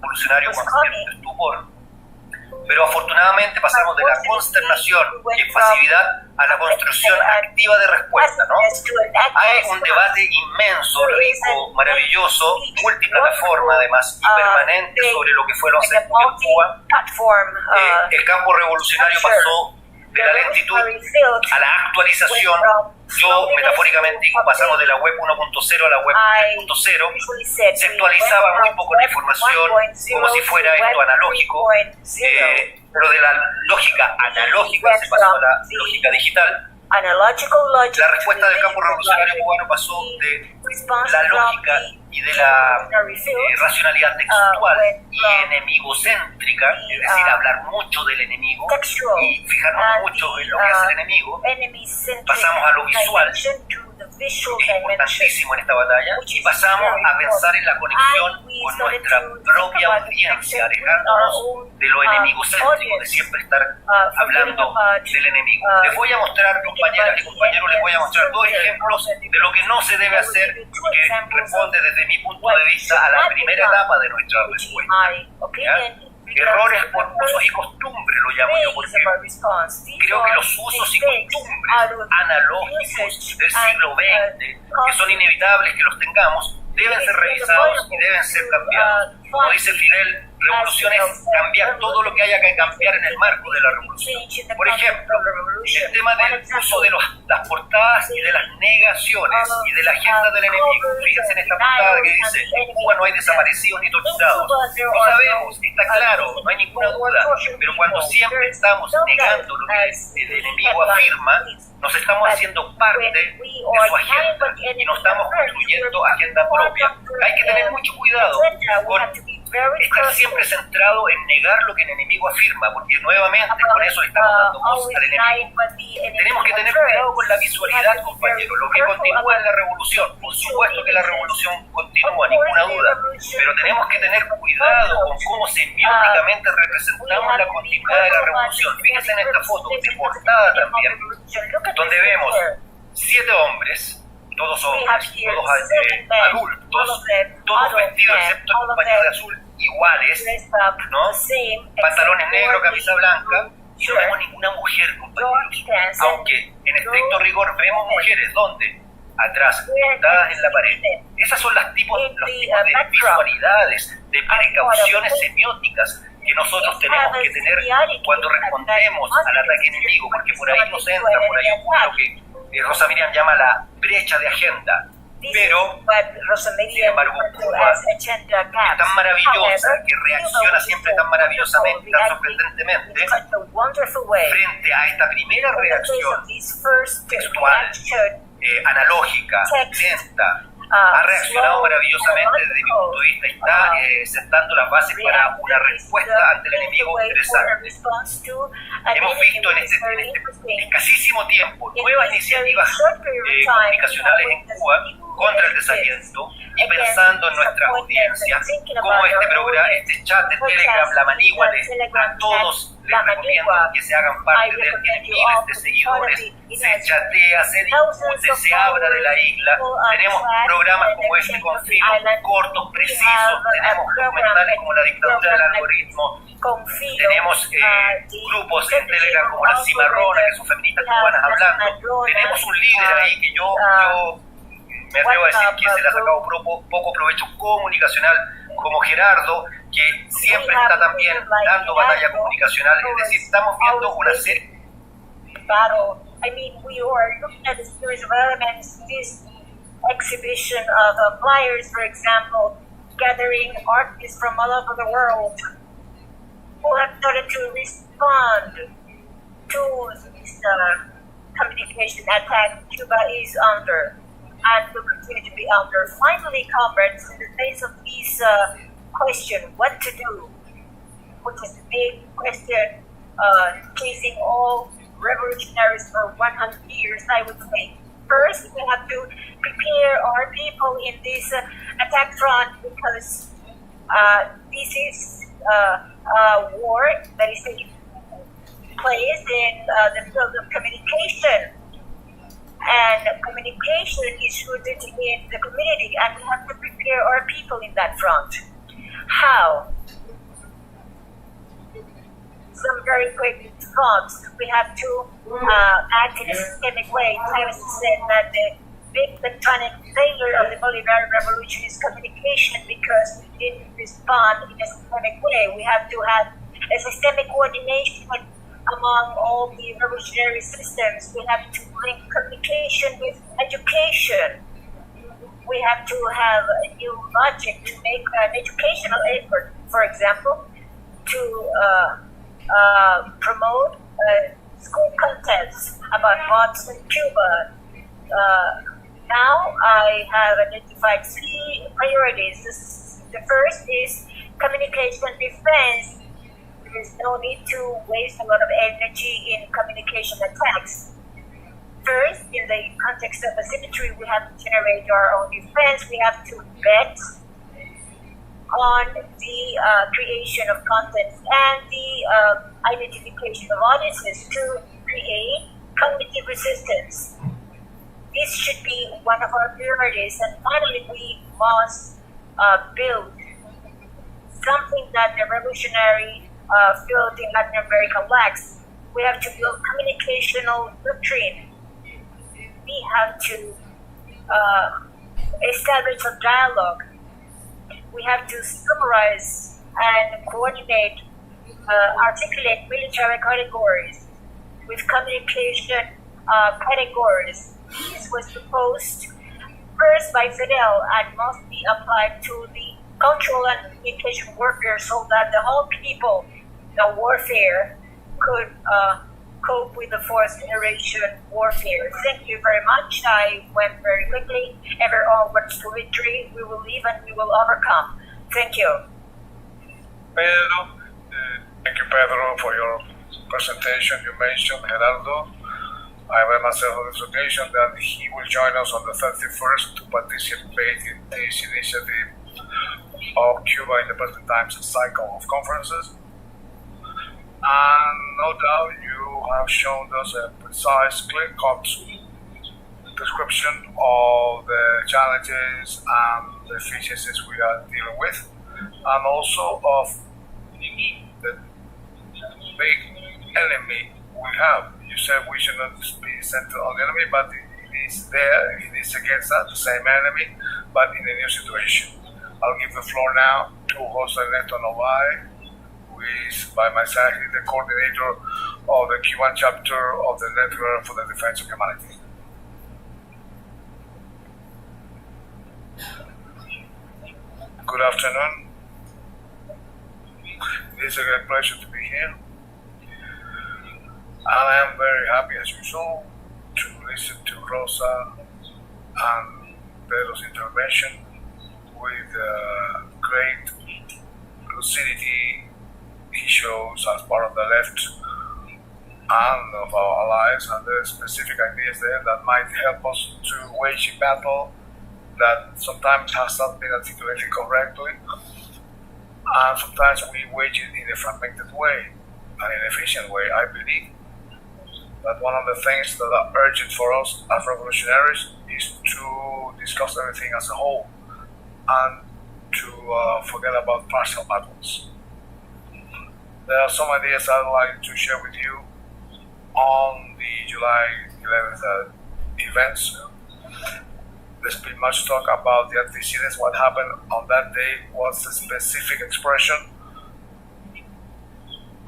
revolucionario con cierto estupor, pero afortunadamente pasamos de la consternación y pasividad a la construcción activa de respuesta, ¿no? Hay un debate inmenso, rico, maravilloso, multiplataforma además, y permanente sobre lo que fue el 11 de julio en Cuba. El campo revolucionario pasó de la lentitud a la actualización. Yo metafóricamente digo, pasamos de la web 1.0 a la web 3.0. Se actualizaba muy poco la información, como si fuera esto analógico, pero de la lógica analógica se pasó a la lógica digital. La respuesta del campo revolucionario cubano pasó de la lógica y de la racionalidad textual y enemigocéntrica, es decir, hablar mucho del enemigo y fijarnos mucho en lo que hace el enemigo. Pasamos a lo visual, que es importantísimo en esta batalla, y pasamos a pensar en la conexión con nuestra propia audiencia, alejándonos de lo enemigocéntrico, de siempre estar hablando del enemigo. Les voy a mostrar, compañeras y compañeros, les voy a mostrar dos ejemplos de lo que no se debe hacer, que responde desde mi punto de vista a la primera etapa de nuestra respuesta. Errores por usos y costumbres, lo llamo yo, porque creo que los usos y costumbres analógicos del siglo XX, que son inevitables que los tengamos, deben ser revisados y deben ser cambiados. Como dice Fidel, revolución es cambiar todo lo que haya que cambiar en el marco de la revolución. Por ejemplo, el tema del uso de las portadas y de las negaciones y de la agenda del enemigo. Fíjense en esta portada que dice: en Cuba no hay desaparecidos ni torturados. Lo sabemos, está claro, no hay ninguna duda, pero cuando siempre estamos negando lo que el enemigo afirma, nos estamos haciendo parte de su agenda y no estamos construyendo agenda propia. Hay que tener mucho cuidado con estar siempre centrado en negar lo que el enemigo afirma, porque nuevamente con eso le estamos dando voz al enemigo. Tenemos que tener cuidado con la visualidad, compañeros. Lo que continúa en la revolución, por supuesto que la revolución continúa, ninguna duda, pero tenemos que tener cuidado con cómo semióticamente representamos la continuidad de la revolución. Fíjense en esta foto, de portada también, donde vemos 7 hombres, todos hombres, todos adultos, todos vestidos excepto el compañero de azul, iguales, ¿no? Pantalones negros, camisa blanca, y no vemos ninguna mujer, compañeros. Aunque en estricto rigor vemos mujeres, ¿dónde? Atrás, juntadas en la pared. Esas son los tipos de visualidades, de precauciones semióticas que nosotros tenemos que tener cuando respondemos al ataque enemigo, porque por ahí nos entra, por ahí ocurre lo que Rosa Miriam llama la brecha de agenda. Pero, sin embargo, Cuba es tan maravillosa, que reacciona siempre tan maravillosamente, tan sorprendentemente, frente a esta primera reacción textual, analógica, lenta. Ha reaccionado maravillosamente desde mi punto de vista y está sentando las bases para una respuesta ante el enemigo interesante. Hemos visto en este escasísimo tiempo nuevas iniciativas comunicacionales en Cuba contra el desaliento y pensando en nuestras audiencias, como este programa, este chat de Telegram, la manigua a todos les recomiendo que se hagan parte de él, tiene miles de seguidores, se chatea, se discute, se habla de la isla. Tenemos programas como este con filos cortos, precisos, tenemos documentales como La dictadura del algoritmo, tenemos grupos en Telegram como Las Cimarronas, que son feministas cubanas hablando. Tenemos un líder ahí que yo me atrevo a decir que se le ha sacado poco provecho comunicacional, como Gerardo, que siempre está también dando batalla comunicacional. Es decir, estamos viendo una serie. I mean, we were looking at the series of elements, this exhibition of flyers, for example, gathering artists from all over the world who have started to respond to this communication attack Cuba is under and will continue to be under. Finally, comrades, in the face of this question, what to do, which is the big question chasing all revolutionaries for 100 years, I would say. First, we have to prepare our people in this attack front, because this is a war that is taking place in the field of communication. And communication is rooted in the community, and we have to prepare our people in that front. How? some very quick thoughts. We have to act in a systemic way. Chavez said that the big tectonic failure of the Bolivarian Revolution is communication because we didn't respond in a systemic way. We have to have a systemic coordination among all the revolutionary systems. We have to link communication with education. We have to have a new logic to make an educational effort, for example, to promote school contents about bots in Cuba. Now I have identified 3 priorities. The first is communication defense. There's no need to waste a lot of energy in communication attacks. First, in the context of asymmetry, we have to generate our own defense. We have to bet on the creation of content and the identification of audiences to create cognitive resistance. This should be one of our priorities. And finally, we must build something that the revolutionary field in Latin America lacks. We have to build communicational doctrine. We have to establish a dialogue. We have to summarize and coordinate, articulate military categories with communication categories. This was proposed first by Fidel and must be applied to the cultural and communication workers so that the whole people, the warfare, could cope with the fourth generation warfare. Thank you very much. I went very quickly. Ever onwards to victory. We will live and we will overcome. Thank you. Pedro, thank you, Pedro, for your presentation. You mentioned Gerardo. I remind myself on this occasion that he will join us on the 31st to participate in this initiative of Cuba Independent Times cycle of conferences. And no doubt you have shown us a precise, clear-cut description of the challenges and the efficiencies we are dealing with, and also of the big enemy we have. You said we should not be centered on the enemy, but it is there, it is against us, the same enemy, but in a new situation. I'll give the floor now to José Ernesto Nováez, who is by my side, the coordinator of the Cuban Chapter of the Network for the Defense of Humanity. Good afternoon. It is a great pleasure to be here. And I am very happy, as usual, to listen to Rosa and Pedro's intervention with great lucidity he shows as part of the left and of our allies, and there are specific ideas there that might help us to wage a battle that sometimes has not been articulated correctly, and sometimes we wage it in a fragmented way and in an efficient way. I believe that one of the things that are urgent for us as revolutionaries is to discuss everything as a whole and to forget about partial battles. There are some ideas I'd like to share with you on the July 11th events. There's been much talk about the antecedents. What happened on that day was a specific expression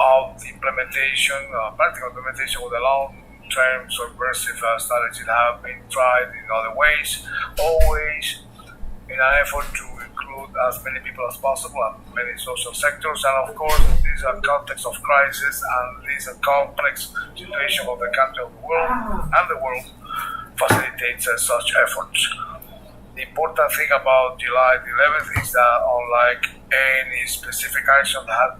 of the implementation, practical implementation with a long-term subversive strategy that have been tried in other ways, always in an effort to include as many people as possible and many social sectors. And of course, these are contexts of crisis, and these are complex situations of the country of the world, and the world facilitates such efforts. The important thing about July the 11th is that unlike any specific action that had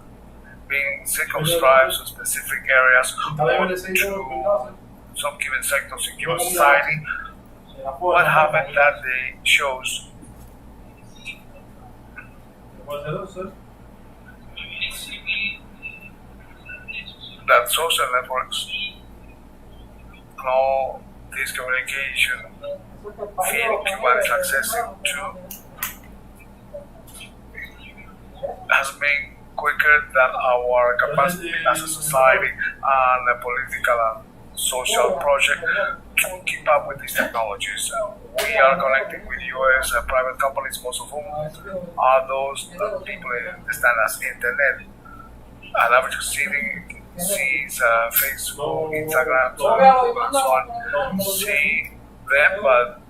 been circumscribed to specific areas or to some given sectors in Cuban society, what happened that day shows that social networks and all this communication field Cuba is accessing to has been quicker than our capacity as a society and a political and social project to keep up with these technologies. We are connecting with US private companies, most of whom are those that people understand as internet. An average city sees Facebook, Instagram, Google, and so on, see them, but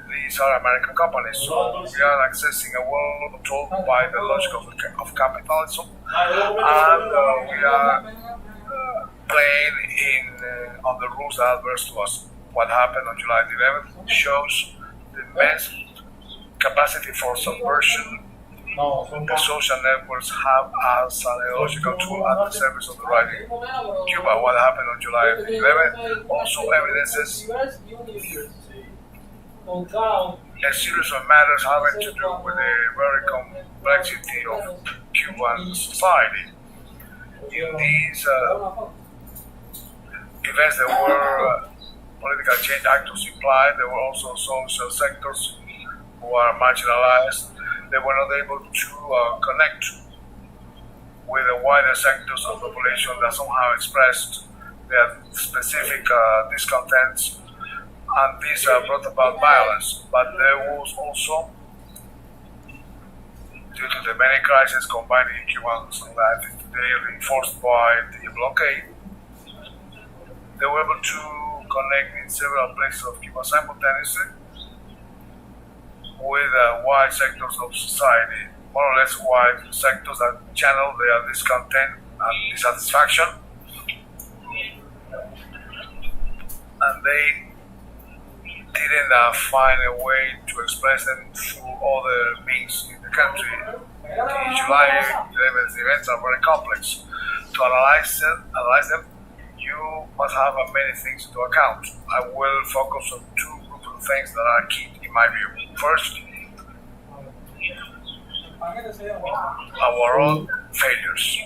these are American companies, so we are accessing a world controlled by the logic of capitalism, and we are playing on the rules that are adverse to us. What happened on July 11th shows the immense capacity for subversion the social networks have as an ideological tool at the service of the right in Cuba. What happened on July 11th also evidences a series of matters having to do with the very complexity of Cuban society. In these events, there were political change actors implied. There were also social sectors who are marginalized. They were not able to connect with the wider sectors of the population that somehow expressed their specific discontents, and this brought about violence. But there was also, due to the many crises combined in Cuban society today, reinforced by the blockade, they were able to connect in several places of Cuba simultaneously with wide sectors of society, more or less wide sectors that channel their discontent and dissatisfaction, and they didn't find a way to express them through other means in the country. The July 11th events are very complex. To analyze them, you must have many things to account. I will focus on two groups of things that are key in my view. First, our own failures.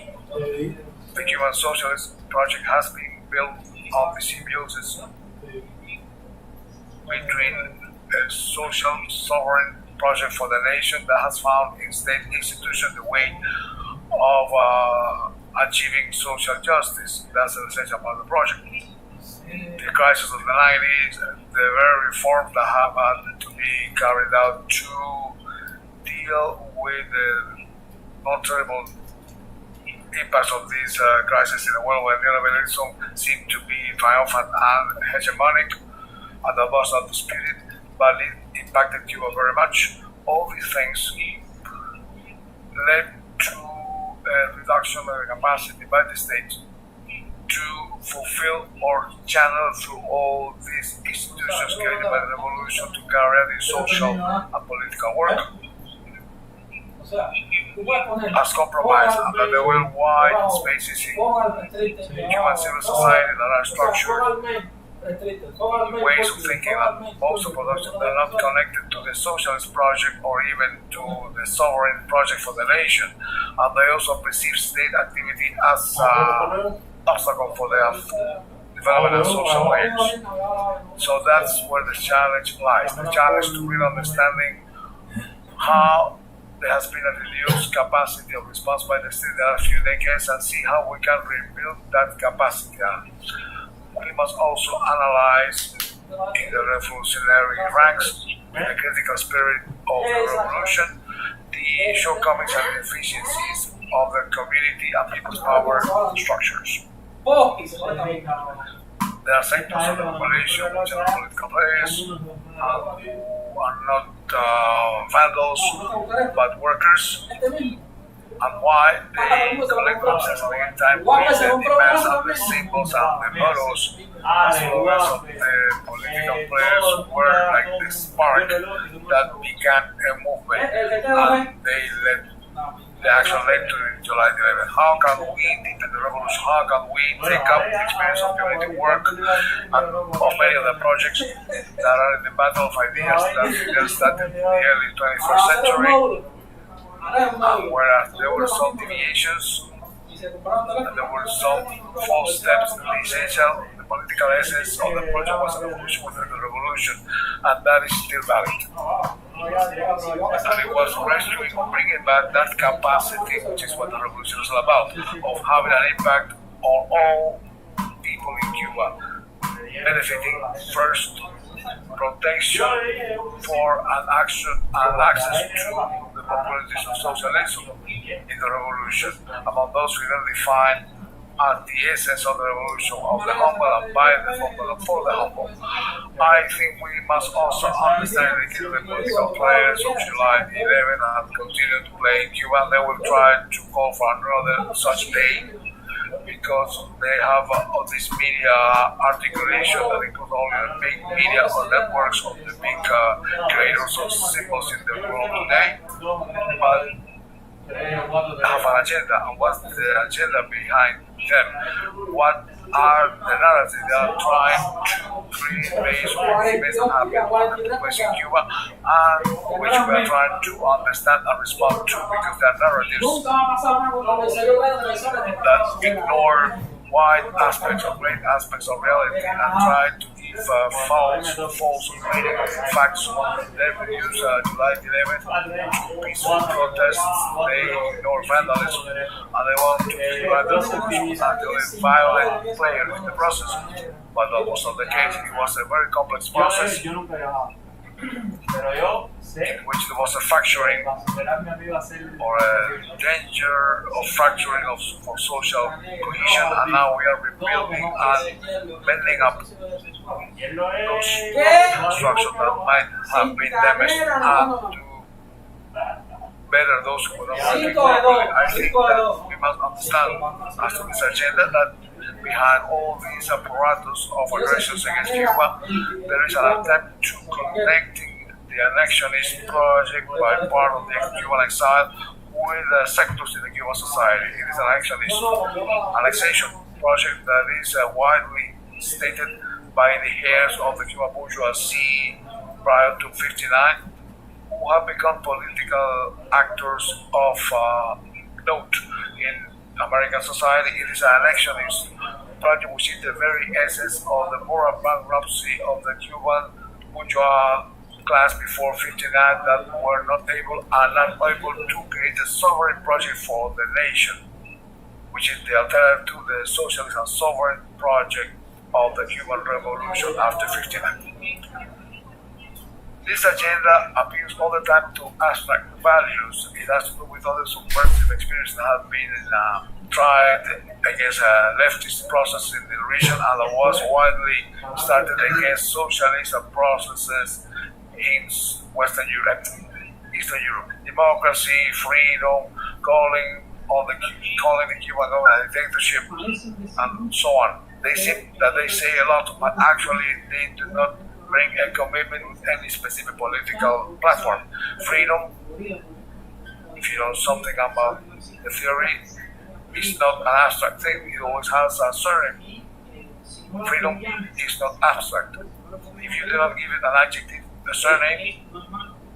The Cuban Socialist Project has been built on the symbiosis between a social sovereign project for the nation that has found in state institutions the way of achieving social justice. That's an essential part of the project. The crisis of the 90s, the very reforms that have had to be carried out to deal with the not terrible impacts of this crisis in a world where neoliberalism seemed to be triumphant and hegemonic, and that was not disputed, but it impacted Cuba very much. All these things led to a reduction of the capacity by the state to fulfill or channel through all these institutions created by the revolution to carry out the social and political work. As compromised, and that there were wide spaces in Cuban civil society that are structured ways of thinking and modes of production that are not connected to the socialist project or even to the sovereign project for the nation. And they also perceive state activity as an obstacle for their development and social aims. So that's where the challenge lies. The challenge to really understanding how there has been a reduced capacity of response by the state in the last few decades and see how we can rebuild that capacity. We must also analyze in the revolutionary ranks, with the critical spirit of the revolution, the shortcomings and deficiencies of the community and people's power structures. There are sectors of the population which are political players who are not vandals but workers, and why they collect themselves at the time with the demands and the symbols and the mottos, as well as of the political players who were like the spark that began a movement, and the action led to July 11th. How can we deepen the revolution? How can we take up the experience of community work and of many of the projects that are in the battle of ideas that started in the early 21st century? Whereas there were some deviations and there were some false steps, the essential, the political essence of the project was a revolution within the revolution, and that is still valid. And it was rescuing, bringing back that capacity, which is what the revolution is all about, of having an impact on all people in Cuba, benefiting first protection for an action and access to the possibilities of socialism in the revolution. Among those, we then define as the essence of the revolution of the humble and by the humble and for the humble. I think we must also understand the political players of July 11 and continue to play in Cuba. They will try to call for another such day because they have all this media articulation that includes all the big media or networks of the big creators of symbols in the world today. But have an agenda, and what's the agenda behind them? What are the narratives they are trying to create based on events that happen in Cuba, and which we are trying to understand and respond to, because they are narratives that ignore wide aspects or great aspects of reality and try to give false reading of facts. They use July 11th to peaceful protests, they ignore vandalism, and they want to be vandalism and the violent player in the process. But that was not the case. It was a very complex process in which there was a fracturing or a danger of fracturing of social cohesion, and now we are rebuilding and mending up those constructions that might have been damaged and to better those who are not working properly. I think that we must understand as to this agenda that behind all these apparatus of aggressions against Cuba, there is an attempt to connecting the annexionist project by part of the Cuban exile with sectors in the Cuban society. It is an annexation project that is widely stated by the heirs of the Cuban bourgeoisie prior to '59, who have become political actors of note in American society. It is an annexionist project which is the very essence of the moral bankruptcy of the Cuban bourgeois class before '59 that were not able to create a sovereign project for the nation, which is the alternative to the socialist and sovereign project of the Cuban Revolution after '59. This agenda appeals all the time to abstract values. It has to do with other subversive experiences that have been tried against leftist processes in the region, and that was widely started against socialist processes in Western Europe, Eastern Europe. Democracy, freedom, calling the Cuban government a dictatorship, and so on. They seem that they say a lot, but actually they do not bring a commitment with any specific political platform. Freedom, if you know something about the theory, is not an abstract thing. It always has a surname. Freedom is not abstract. If you do not give it an adjective, a surname,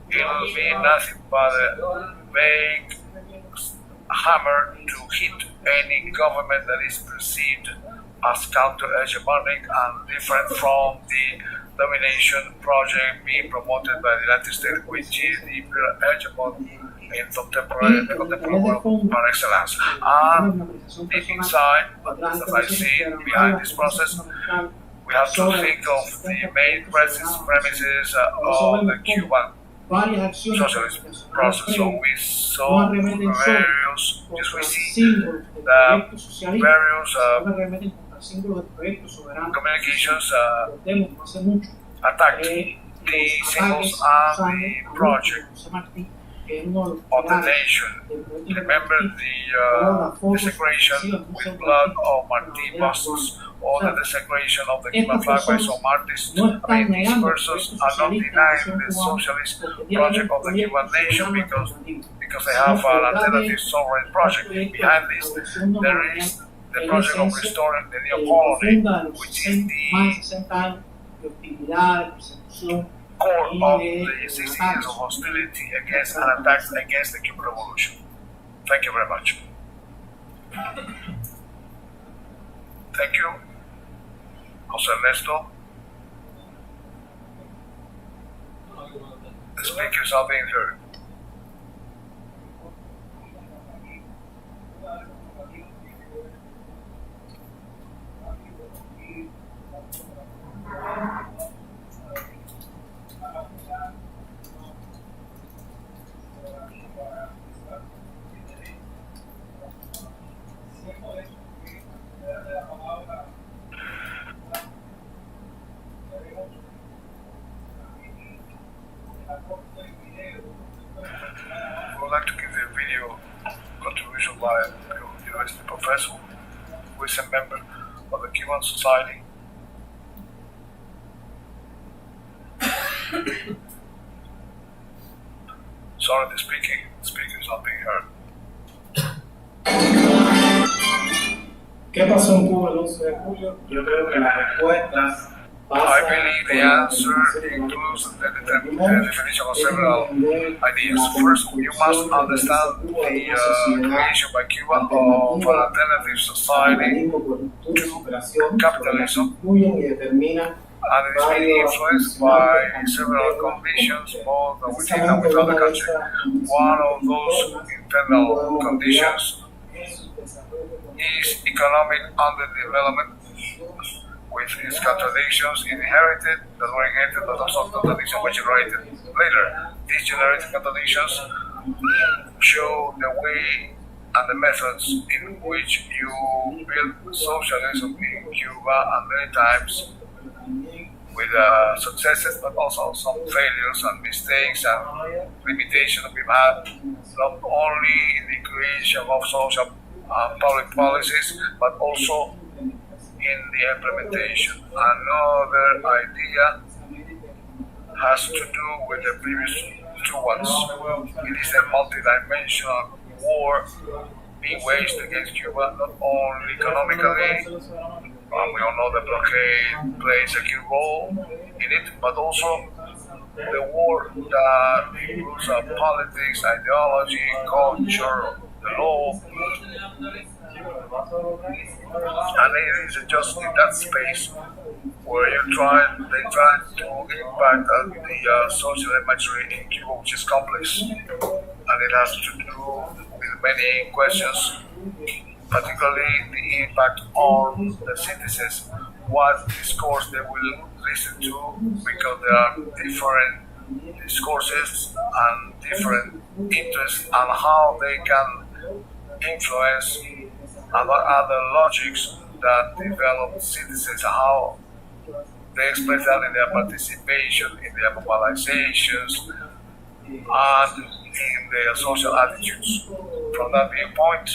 it will be nothing but a vague hammer to hit any government that is perceived as counter-hegemonic and different from the domination project being promoted by the United States, which is the imperial hegemon in contemporary world par excellence. And deep inside, as I see behind this process, we have to think of the main premises of the Cuban socialist process. So we saw various, communications attacked the symbols and the project of the nation. Remember the desecration with blood of Martí Bustos, or the desecration of the Cuban flag by some artists. I mean, these persons are not denying the socialist project of the Cuban nation because they have an alternative sovereign project. Behind this, there is the project of restoring the neocolony, which is the core of the 60 years of hostility against and attacks against the Cuban Revolution. Thank you very much. Thank you, José Ernesto. The speakers are being heard. I would like to give the video contribution by a university professor who is a member of the Cuban Society. Sorry, the speakers are being heard. ¿Qué pasó en Cuba el 11 de julio? Yo creo que las respuestas I believe the answer includes the definition of several ideas. First, you must understand the creation by Cuba of an alternative society to capitalism, and it is being influenced by several conditions, both within and without the country. One of those internal conditions is economic underdevelopment, with its contradictions that were inherited, but also contradictions which generated later. These generated contradictions show the way and the methods in which you build socialism in Cuba, and many times with successes, but also some failures and mistakes and limitations we've had, not only in the creation of social and public policies, but also in the implementation. Another idea has to do with the previous two ones. It is a multidimensional war being waged against Cuba, not only economically, and we all know the blockade plays a key role in it, but also the war that includes politics, ideology, culture, the law. And it is just in that space where they try to impact the social imagery in Cuba, which is complex, and it has to do with many questions, particularly the impact on the citizens, what discourse they will listen to, because there are different discourses and different interests, and how they can influence other logics that develop citizens, how they express that in their participation, in their mobilizations, and in their social attitudes. From that viewpoint,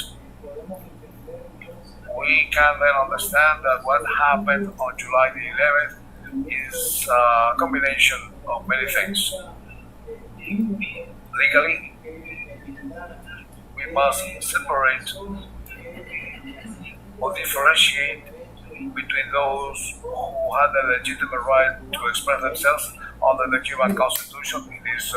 we can then understand that what happened on July the 11th is a combination of many things. Legally, we must separate or differentiate between those who had the legitimate right to express themselves under the Cuban Constitution. It is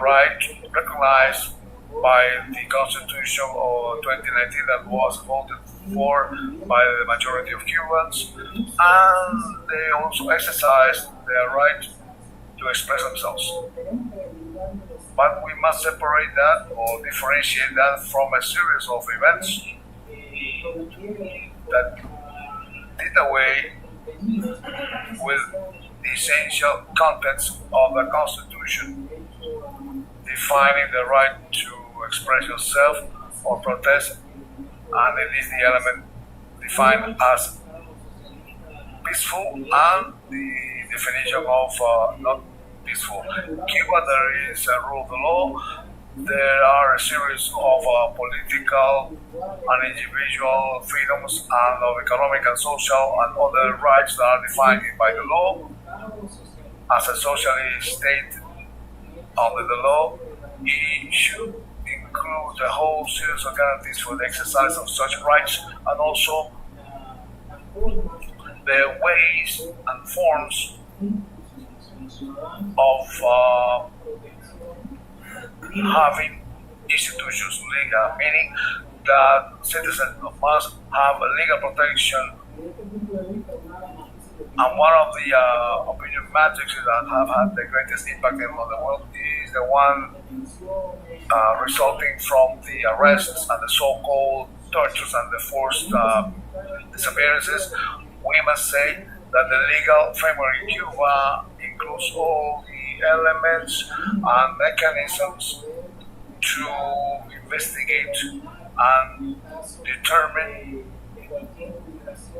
right recognized by the Constitution of 2019 that was voted for by the majority of Cubans, and they also exercised their right to express themselves. But we must separate that or differentiate that from a series of events that did away with the essential contents of the Constitution, defining the right to express yourself or protest, and it is the element defined as peaceful and the definition of not peaceful. Cuba, there is a rule of the law. There are a series of political and individual freedoms and of economic and social and other rights that are defined by the law. As a socialist state under the law, it should include a whole series of guarantees for the exercise of such rights, and also the ways and forms of having institutions legal, meaning that citizens must have a legal protection And one of the opinion matrices that have had the greatest impact on the world is the one resulting from the arrests and the so-called tortures and the forced disappearances. We must say that the legal framework in Cuba includes all the elements and mechanisms to investigate and determine,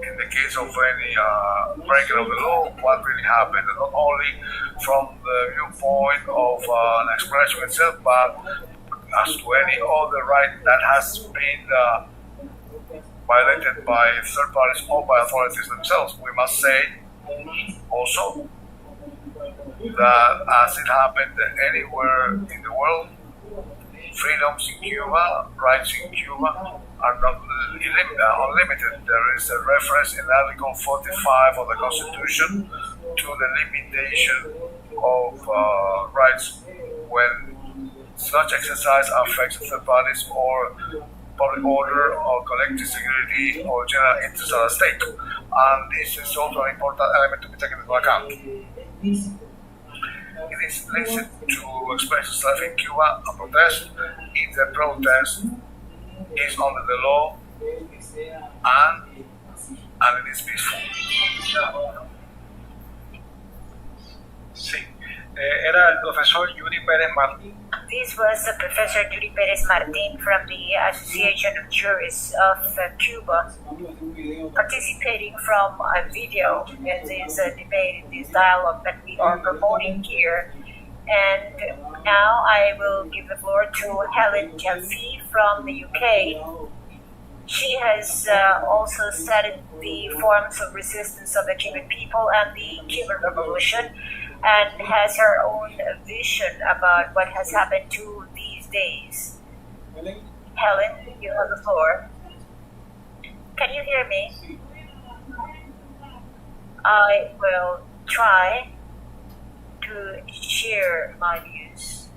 in the case of any breaking of the law, what really happened, and not only from the viewpoint of an expression itself, but as to any other right that has been violated by third parties or by authorities themselves. We must say also that as it happened anywhere in the world, freedoms in Cuba, rights in Cuba are not unlimited. There is a reference in Article 45 of the Constitution to the limitation of rights when such exercise affects third parties or public order or collective security or general interest of the state. And this is also an important element to be taken into account. It is licit to express yourself in Cuba and protest if the protest is under the law and it is peaceful. Sí, era el profesor Yuri Pérez Martín. This was Professor Yuri Pérez Martin from the Association of Jurists of Cuba, participating from a video in this debate, in this dialogue that we are promoting here. And now I will give the floor to Helen Yaffe from the UK. She has also studied the forms of resistance of the Cuban people and the Cuban Revolution, and has her own vision about what has happened to these days. Helen, you have the floor. Can you hear me? I will try to share my views.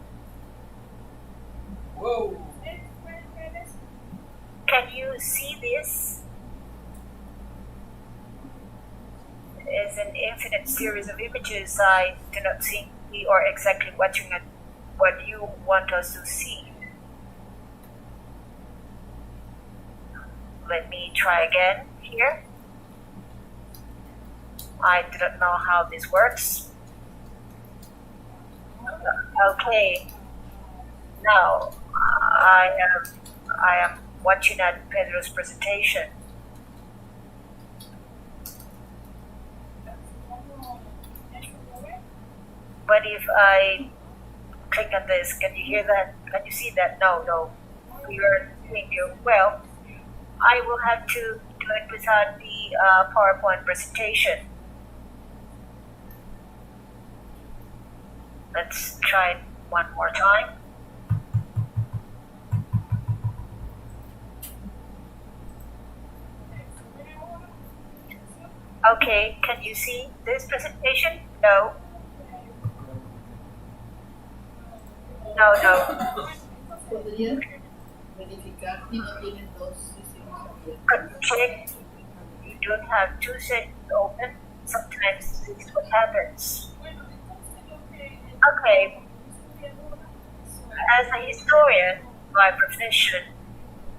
Whoa. Can you see this? It's an infinite series of images. I do not think we are exactly watching what you want us to see. Let me try again here. I do not know how this works. Okay. Now I am watching at Pedro's presentation. But if I click on this, can you hear that? Can you see that? No. We are seeing you. Well, I will have to do it without the PowerPoint presentation. Let's try it one more time. Okay, can you see this presentation? No. ¿Podrías verificar si no tienes dos sesiones abiertas? Could you check you don't have two sessions open? Sometimes this is what happens. Okay. As a historian by profession,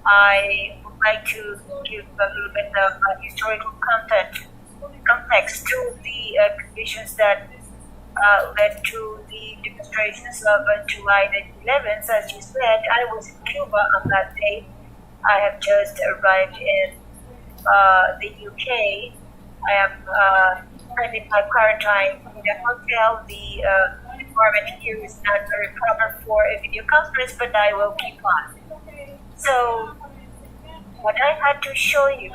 I would like to give a little bit of historical context to the conditions that led to the demonstrations of July the 11th. As you said, I was in Cuba on that day. I have just arrived in the UK. I am spending my quarantine in a hotel. The environment here is not very proper for a video conference, but I will keep on. So, what I had to show you,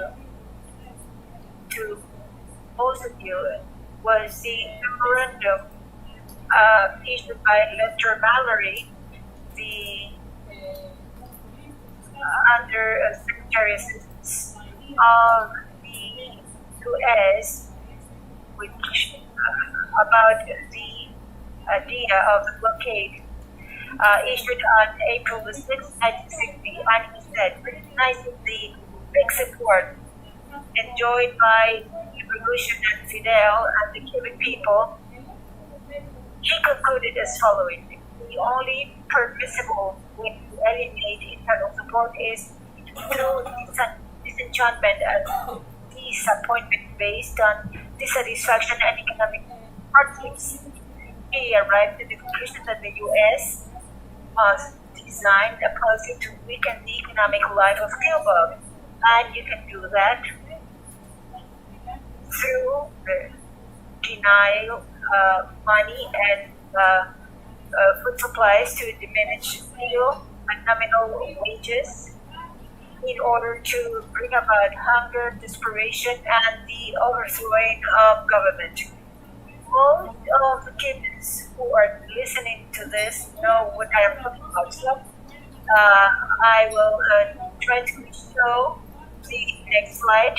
to most of you, was the memorandum issued by Lester Mallory, the Under Secretary Assistant of the U.S., which about the idea of the blockade, issued on April the 6th, 1960, and he said, recognizing the big support enjoyed by Cuban Revolution and Fidel and the Cuban people, he concluded as following: the only permissible way to eliminate internal support is through disenchantment and disappointment based on dissatisfaction and economic hardships. He arrived at the conclusion that the U.S. was designed a policy to weaken the economic life of Cuba, and you can do that through denial money and food supplies to diminish real and nominal wages in order to bring about hunger, desperation, and the overthrowing of government. Most of the Cubans who are listening to this know what I am talking about. So I will try to show the next slide,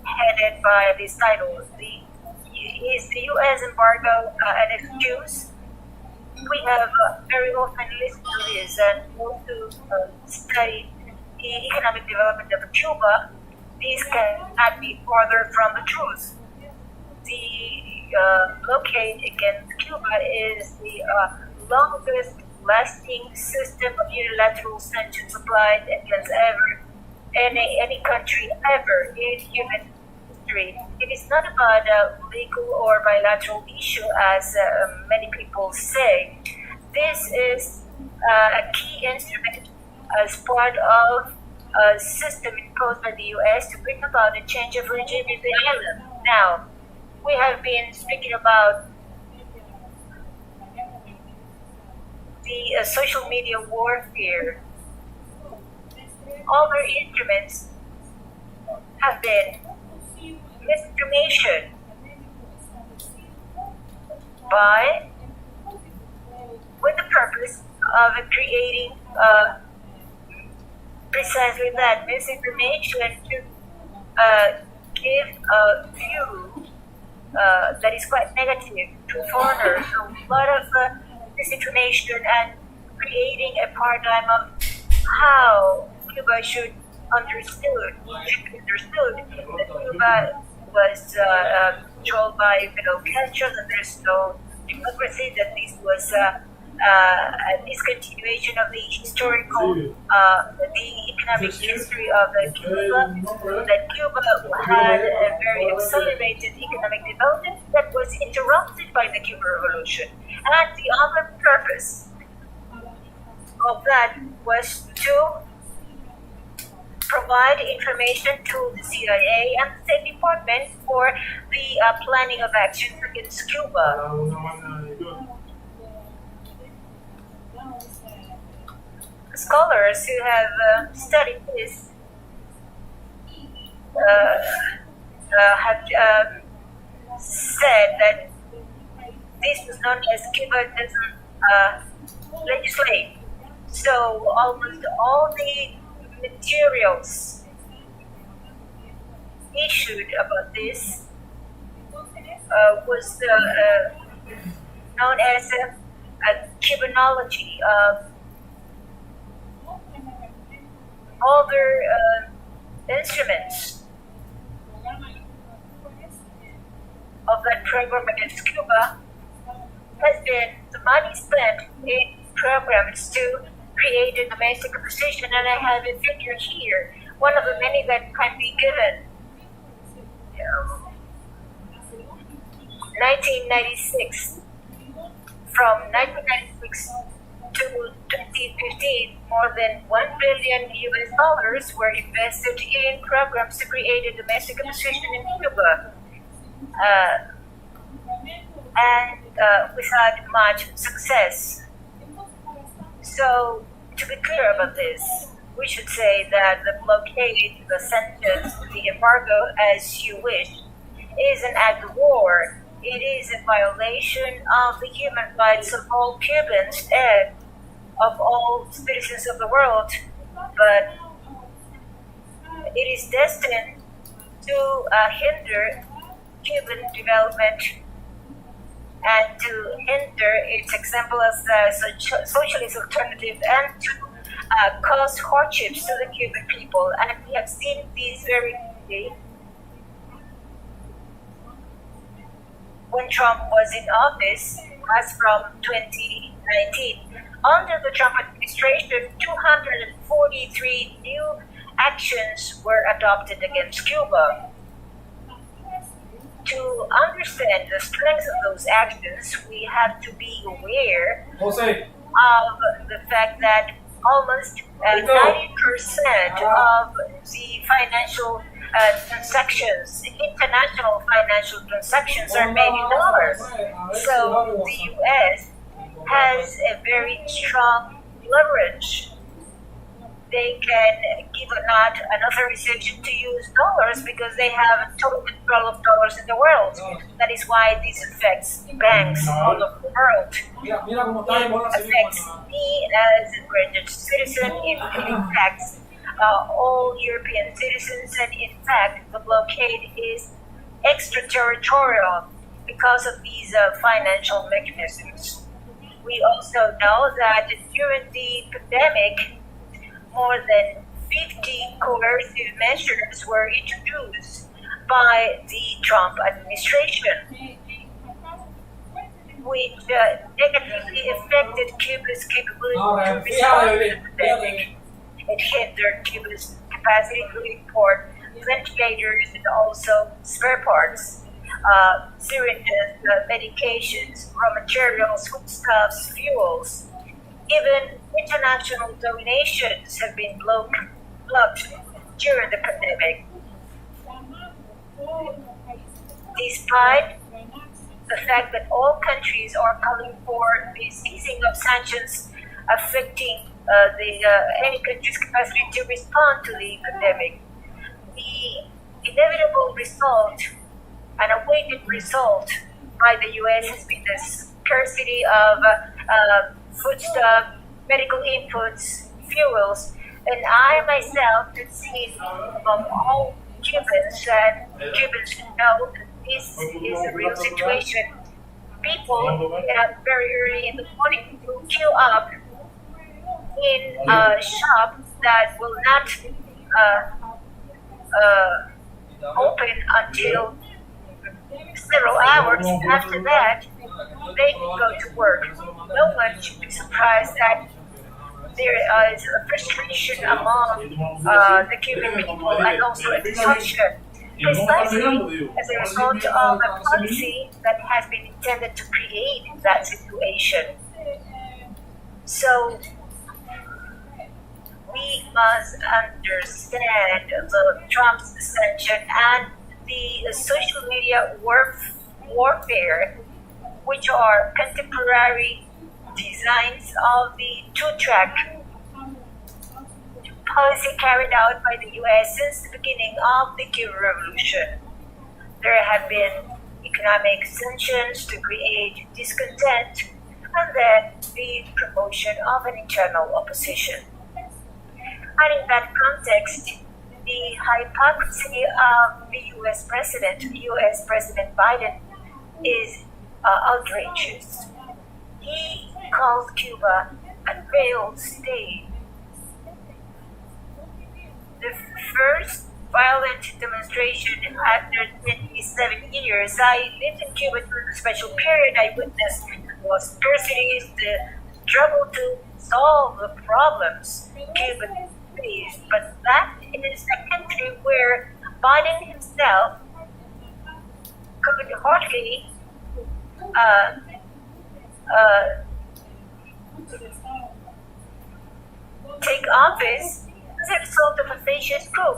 headed by this title: Is the U.S. embargo an excuse? We have very often listened to this, and those who study the economic development of Cuba, this cannot be further from the truth. The blockade against Cuba is the longest lasting system of unilateral sanctions applied against any country ever in human history. It is not about a legal or bilateral issue, as many people say. This is a key instrument as part of a system imposed by the U.S. to bring about a change of regime in the island. Now, we have been speaking about the social media warfare. Other instruments have been misinformation with the purpose of creating precisely that misinformation to give a view that is quite negative to foreigners. So a lot of misinformation and creating a paradigm of how Cuba should be understood that Cuba was controlled by Fidel Castro, that there's no democracy, that this was a discontinuation of the historical, the economic history of Cuba, that Cuba had a very accelerated economic development that was interrupted by the Cuban Revolution. And the other purpose of that was to provide information to the CIA and the State Department for the planning of actions against Cuba. Scholars who have studied this have said that this was known as Cuba doesn't legislate. So almost all the materials issued about this was known as a Cubanology. Other instruments of that program against Cuba has been the money spent in programs to create a domestic opposition, and I have a figure here, one of the many that can be given. 1996, from 1996 to 2015, more than $1 billion US were invested in programs to create a domestic opposition in Cuba, and without much success. So, to be clear about this, we should say that the blockade, the sanctions, the embargo, as you wish, is an act of war. It is a violation of the human rights of all Cubans and of all citizens of the world, but it is destined to hinder Cuban development and to hinder its example as a socialist alternative, and to cause hardships to the Cuban people. And we have seen this very clearly when Trump was in office, as from 2019. Under the Trump administration, 243 new actions were adopted against Cuba. To understand the strength of those actions, we have to be aware of the fact that almost 90% of the financial transactions, international financial transactions, are made in dollars. So the U.S. has a very strong leverage. They can give not an authorization to use dollars because they have total control of dollars in the world. That is why this affects banks all over the world. It affects me as a British citizen. It affects all European citizens, and in fact, the blockade is extraterritorial because of these financial mechanisms. We also know that during the pandemic, more than 50 coercive measures were introduced by the Trump administration, which negatively affected Cuba's capability to respond to the pandemic. It hindered Cuba's capacity to import ventilators and also spare parts, syringes, medications, raw materials, foodstuffs, fuels. Even international donations have been blocked during the pandemic. Despite the fact that all countries are calling for the ceasing of sanctions affecting any country's capacity to respond to the pandemic, the inevitable result, an awaited result by the U.S. has been the scarcity of foodstuff, medical inputs, fuels, and I myself have seen from all Cubans that Cubans know that this is a real situation. People very early in the morning will queue up in shops that will not open until several hours after that. They can go to work. No one should be surprised that there is a frustration among the Cuban people and also a dysfunction, precisely as a result of a policy that has been intended to create that situation. So we must understand the Trump's ascension and the social media warfare, which are contemporary designs of the two-track policy carried out by the U.S. since the beginning of the Cuban Revolution. There have been economic sanctions to create discontent, and then the promotion of an internal opposition. And in that context, the hypocrisy of the U.S. President Biden, is outrageous. He calls Cuba a failed state. The first violent demonstration after 27 years. I lived in Cuba during a special period. I witnessed was scarcity, the struggle to solve the problems Cuba faced. But that is a country where Biden himself could hardly take office as a result of a fascist coup.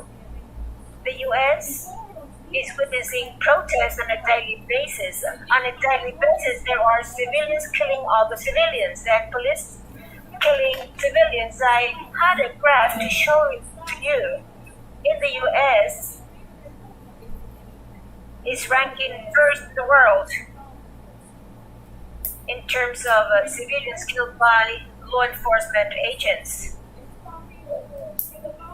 The U.S. is witnessing protests on a daily basis. On a daily basis, there are civilians killing other civilians. There are police killing civilians. I had a graph to show it to you. In the U.S., is ranking first in the world in terms of civilians killed by law enforcement agents.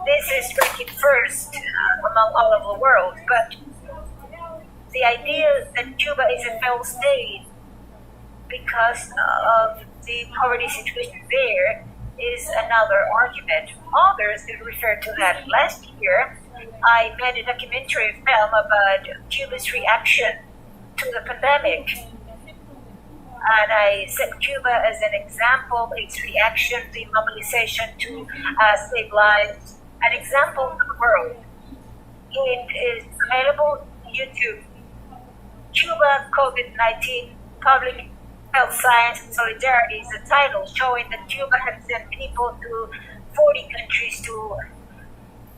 This is ranking first among all of the world, but the idea that Cuba is a failed state because of the poverty situation there is another argument. Others refer to that. Last year, I made a documentary film about Cuba's reaction to the pandemic. And I set Cuba as an example, its reaction, the mobilization to save lives, an example to the world. It is available on YouTube. Cuba COVID-19 Public Health Science and Solidarity is the title, showing that Cuba has sent people to 40 countries to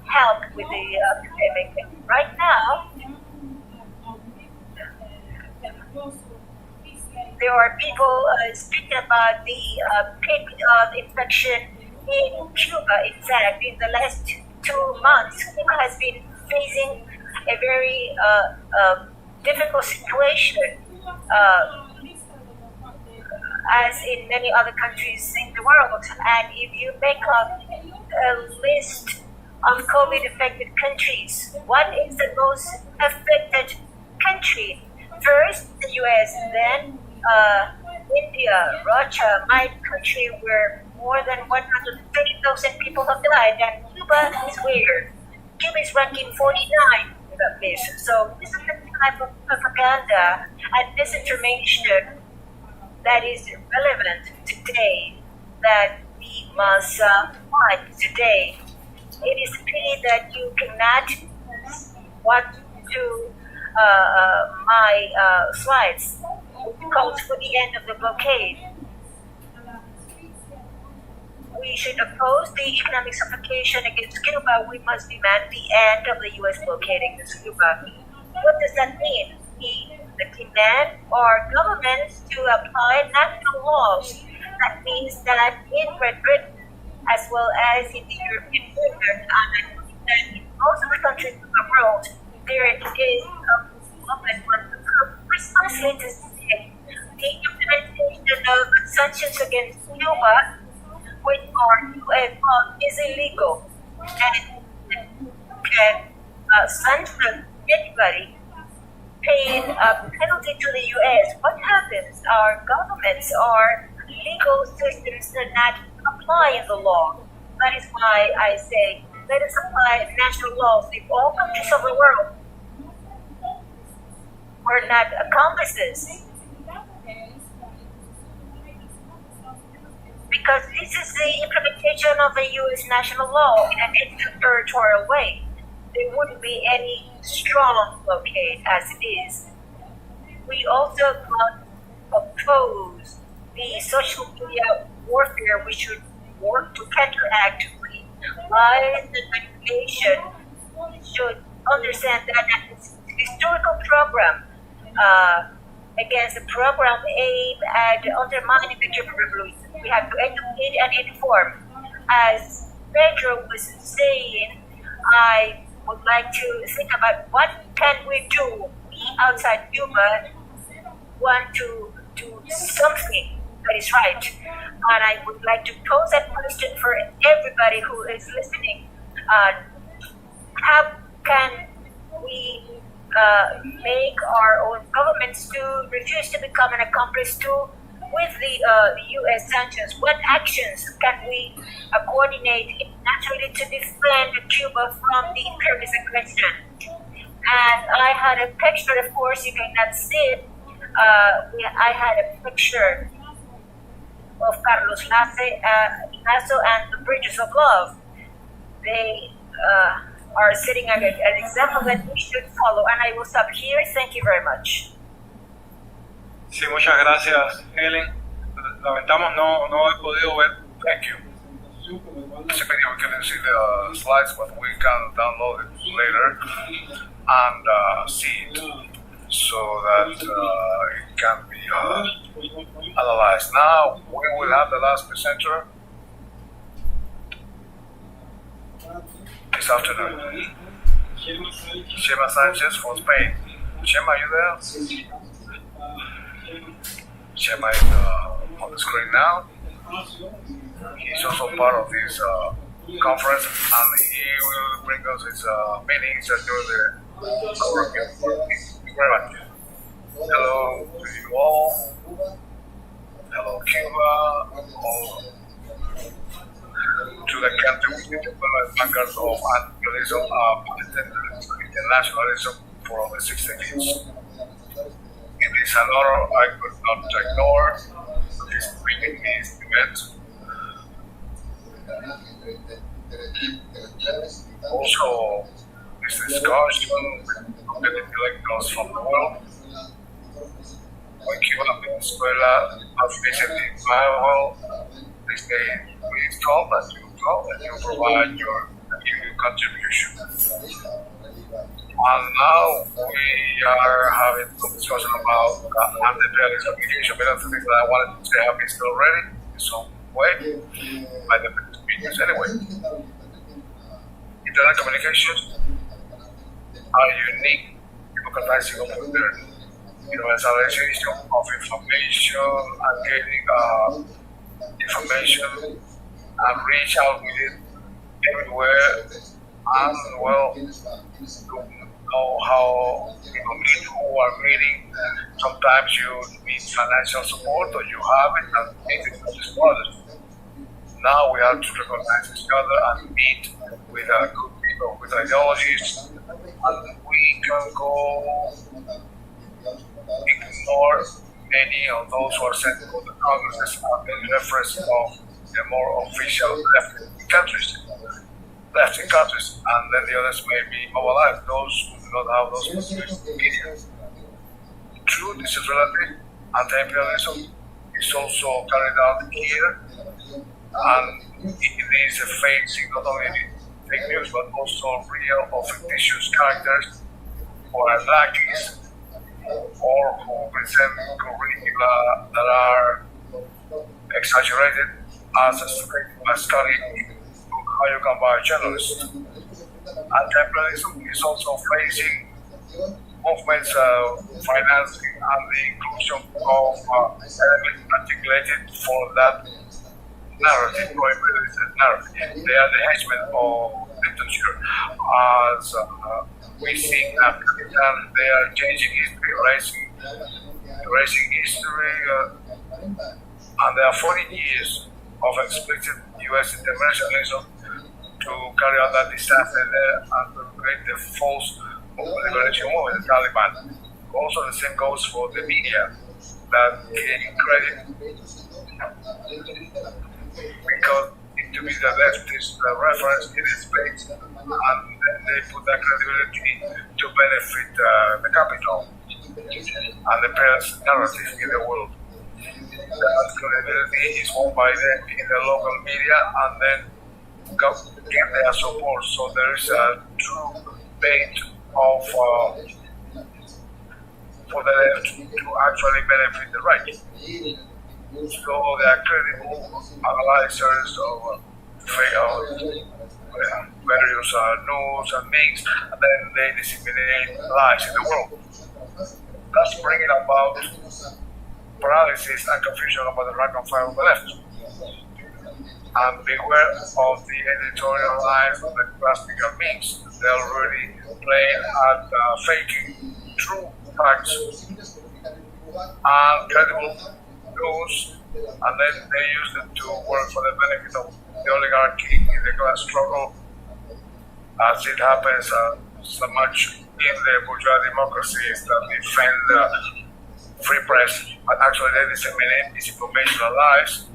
help with the pandemic. Right now, there are people speaking about the peak of infection in Cuba. In fact, in the last 2 months, Cuba has been facing a very difficult situation, as in many other countries in the world. And if you make a list of COVID-affected countries, what is the most affected country? First, the US, then India, Russia, my country, where more than 130,000 people have died, and Cuba is where? Cuba is ranking 49 in that list. So this is the type of propaganda and disinformation that is relevant today, that we must fight today. It is a pity that you cannot watch to my slides, which calls for the end of the blockade. We should oppose the economic suffocation against Cuba. We must demand the end of the U.S. blockade against Cuba. What does that mean? We demand our governments to apply national laws. That means that in Great Britain, as well as in the European Union, and that in most of the countries of the world, there is a movement precisely to say the implementation of sanctions against Cuba, which are US law, is illegal, and can sanction anybody paying a penalty to the US. What happens? Our governments, our legal systems do not apply the law. That is why I say, let us apply national laws in all countries of the world. We're not accomplices. Because this is the implementation of the U.S. national law in an extraterritorial way. There wouldn't be any strong blockade as it is. We also must oppose the social media warfare. We should work to counteract lies and manipulation. We should understand that it's a historical program against a program aimed at undermining the Cuban Revolution. We have to educate and inform. As Pedro was saying, I would like to think about what can we do. We outside Cuba want to do something that is right. And I would like to pose that question for everybody who is listening. How can we make our own governments to refuse to become an accomplice to with the U.S. sanctions? What actions can we coordinate internationally to defend Cuba from the imperialist aggression? And I had a picture, of course, you cannot see it. I had a picture of Carlos Lazo and the Bridges of Love. They are setting an example that we should follow. And I will stop here. Thank you very much. Sí, muchas gracias, Helen. Lamentamos no he podido ver. Thank you. Simply we couldn't see the slides, but we can download it later and see it so that it can be analyzed. Now we will have the last presenter this afternoon. Txema Sánchez from Spain. Txema, are you there? Txema is on the screen now. He's also part of this conference, and he will bring us his meetings during the European Forum. Thank you very much. Hello to you all. Hello, Cuba. To the country with bankers of anti-imperialism, internationalism for over 60 years. is another I could not ignore. This bringing this event. Also, this discussion of the intellectuals from the world. When Cuba Venezuela have visited my hall, they say, please come and you provide your contribution. And now we are having a discussion about anti-imperialist communication. Many of the things that I wanted to say have been said already in some way by the speakers anyway. Internet communications are unique democratizing of modernity. Universalization of information and getting information and reach out with it everywhere, and well, to know how people meet, who are meeting. Sometimes you need financial support or you have it and make it for this others. Now we have to recognize each other and meet with good people, with ideologies, and we can go ignore many of those who are sent to the Congresses in reference of the more official left countries, and then the others may be alive, those who do not have those possibilities. True, this is relative. Anti-imperialism is also carried out here, and it is facing not only fake news but also real or fictitious characters or lackeys, or who present curricula that are exaggerated as a study how you can buy journalists. Anti-imperialism is also facing movements financing and the inclusion of elements articulated for that narrative, pro-imperialist narrative. They are the henchmen of literature. As we see that they are changing history, erasing history, and there are 40 years of explicit U.S. interventionism to carry out that disaster there and to create the false liberation movement, the Taliban. Also, the same goes for the media that gain credit because it to be the leftist reference in its space, and then they put that credibility to benefit the capital and the best narrative in the world. That credibility is won by them in the local media and then get their support. So there is a true bait of for the left to actually benefit the right. So they are credible analyzers of various news and things, and then they disseminate lies in the world. That's bringing about paralysis and confusion about the rank and file of the left. And beware of the editorial lies of the classical memes. They already play at faking true facts and credible news, and then they use it to work for the benefit of the oligarchy in the class struggle, as it happens so much in the bourgeois democracies that defend free press, but actually they disseminate disinformation and lies,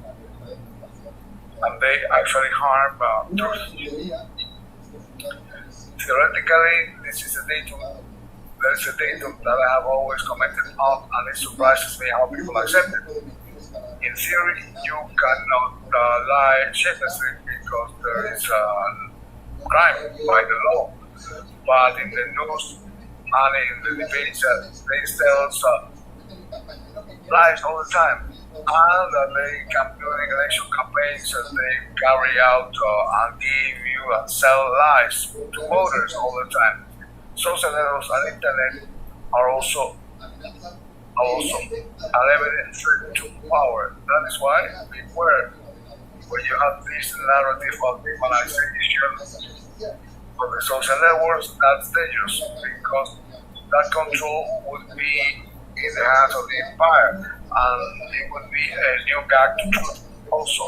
and they actually harm truth. Theoretically, this is a datum. There is a datum that I have always commented on, and it surprises me how people accept it. In theory, you cannot lie shamelessly because there is a crime by the law. But in the news and in the debates, they tell lies all the time. And they can during election campaigns, they carry out and give you and sell lies to voters all the time. Social networks and internet are also an evident threat to power. That is why beware when you have this narrative of demonization for the social networks. That's dangerous because that control would be in the hands of the empire, and it would be a new gag to truth also.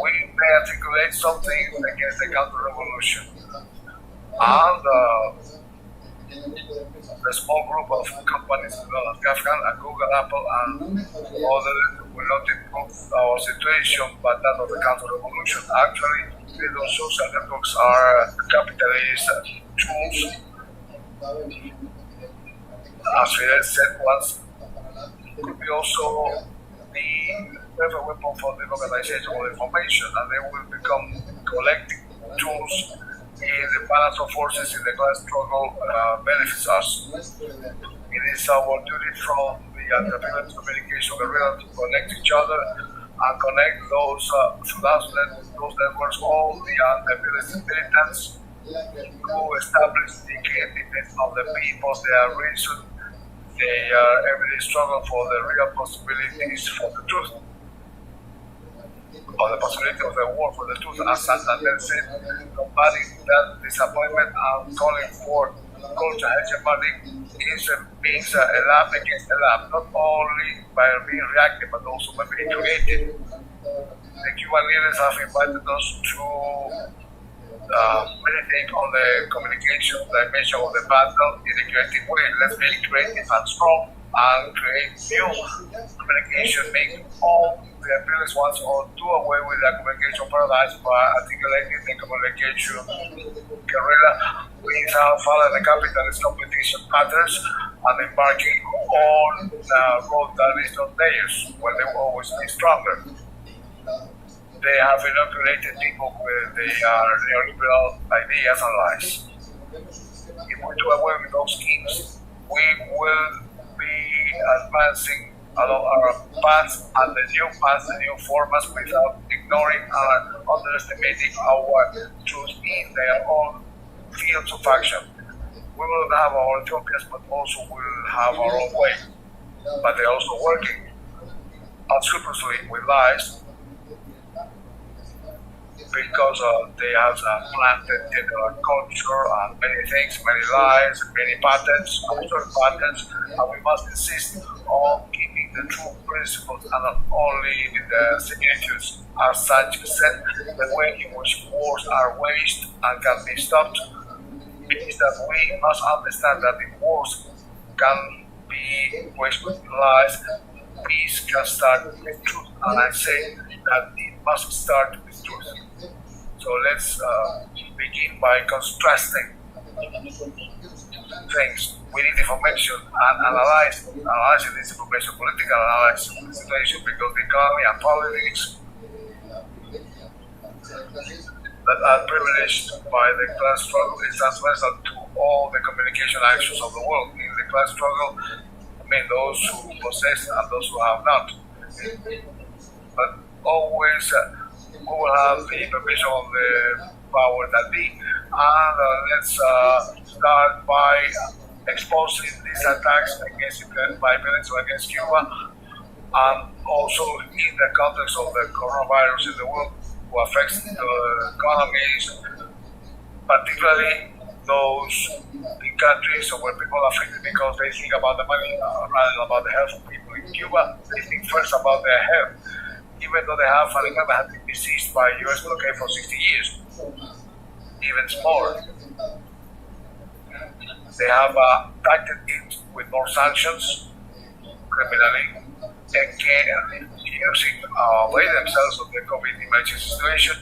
We may articulate something against the counter-revolution, and the small group of companies known as GAFCAN and Google, Apple, and others will not improve our situation, but that of the counter-revolution. Actually, those social networks are capitalist tools. As Fidel said once, could be also the perfect weapon for the organization of information, and they will become collective tools in the balance of forces in the class struggle benefits us. It is our duty from the underprivileged communication guerrilla to connect each other and connect those networks, all the underprivileged militants who establish the creativeness of the people, their reason, their everyday struggle for the real possibilities for the truth, or the possibility of the war for the truth, as Santander said, combating that disappointment and calling for culture hegemony means a lab against a lab, not only by being reactive but also by being creative. The Cuban leaders have invited us to meditate on the communication dimension of the battle in a creative way. Let's be creative and strong and create new communication, make all the previous ones or do away with the communication paradigms by articulating the communication guerrilla without following the capitalist competition patterns and embarking on the road that is not theirs, where they will always be stronger. They have inoculated people with their neoliberal ideas and lies. If we do away with those schemes, we will be advancing along our paths and the new formats without ignoring and underestimating our truth in their own fields of action. We will have our utopias, but also will have our own way. But they're also working unscrupulously with lies, because they have planted in our culture and many things, many lies, many patterns, absurd patterns, and we must insist on keeping the true principles and not only the similitudes. As Sanchez said, the way in which wars are waged and can be stopped means that we must understand that if wars can be waged with lies, peace can start with truth. And I say that it must start with truth. So let's begin by contrasting things. We need information and analyzing this information, political analysis of the situation, because the economy and politics that are privileged by the class struggle is transversal to all the communication actions of the world. In the class struggle, I mean those who possess and those who have not. But always we will have the permission of the power that be, and let's start by exposing these attacks against by Venezuela against Cuba, and also in the context of the coronavirus in the world, who affects the economies, particularly those in countries where people are affected because they think about the money rather than about the health of people. In Cuba, they think first about their health, even though they have been besieged by US blockade for 60 years, even more. They have tackled it with more sanctions, criminally, again, using away themselves of the COVID emergency situation,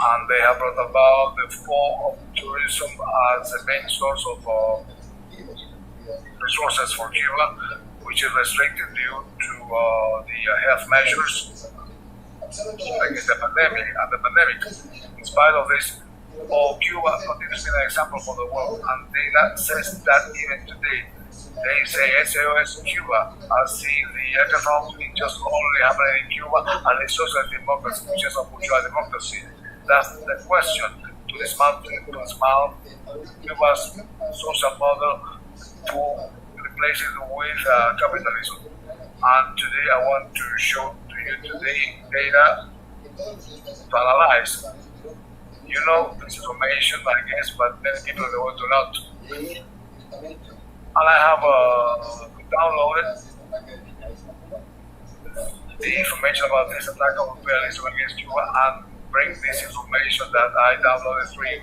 and they have brought about the fall of tourism as the main source of resources for Cuba, which is restricted due to the health measures against the pandemic. In spite of this, Cuba continues to be an example for the world, and data says that even today. They say SOS Cuba, as seen the hackathon just only happening in Cuba, and the social democracy, which is a bourgeois democracy. That's the question, to dismantle Cuba's social model to replace it with capitalism. And today I want to show to you today data to analyze. You know this information, I guess, but many people in the world do not. And I have downloaded the information about this attack of imperialism against Cuba, and bring this information that I downloaded 3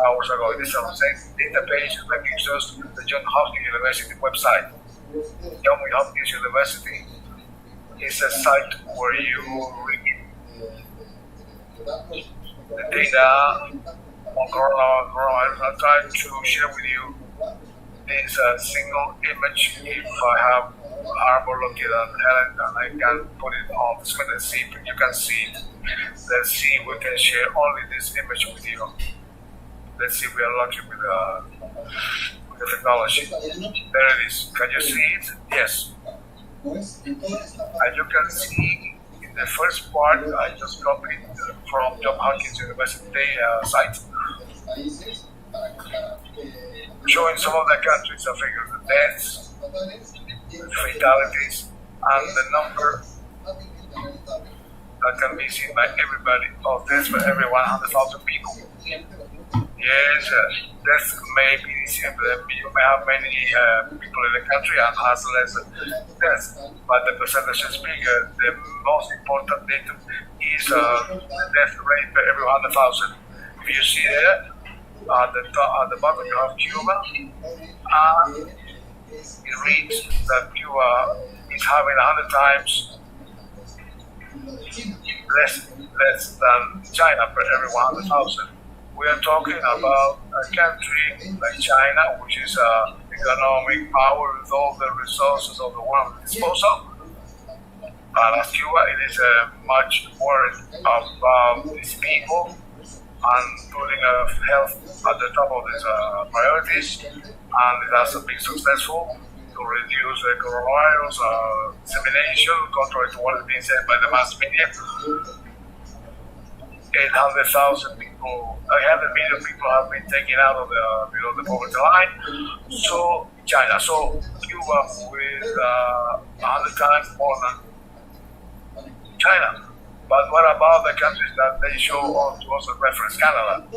hours ago. This is the same database that gives us the Johns Hopkins University website. Johns Hopkins University is a site where you read the data on coronavirus. I'll try to share with you this single image. If I have Arbor located on Helen, and I can put it on the screen and see if you can see it. Let's see if we can share only this image with you. Let's see if we are lucky with the technology. There it is. Can you see it? Yes. And you can see in the first part, I just copied from Johns Hopkins University site, showing some of the countries that figure the deaths, fatalities, and the number that can be seen by everybody of deaths for every 100,000 people. Yes, deaths may be seen, you may have many people in the country and has less deaths, but the percentage is bigger. The most important data is the death rate per every 100,000. If you see there, at the bottom you have Cuba, and it reads that Cuba is having 100 times less than China per every 100,000. We are talking about a country like China, which is an economic power with all the resources of the world at disposal. And as Cuba, it is much worried about its people and putting health at the top of its priorities. And it has been successful to reduce the coronavirus dissemination, contrary to what is being said by the mass media. 800,000 people, 100 million people have been taken out of below the poverty line. So China, so Cuba with 100 times more than China. But what about the countries that they show on to us as reference? Canada,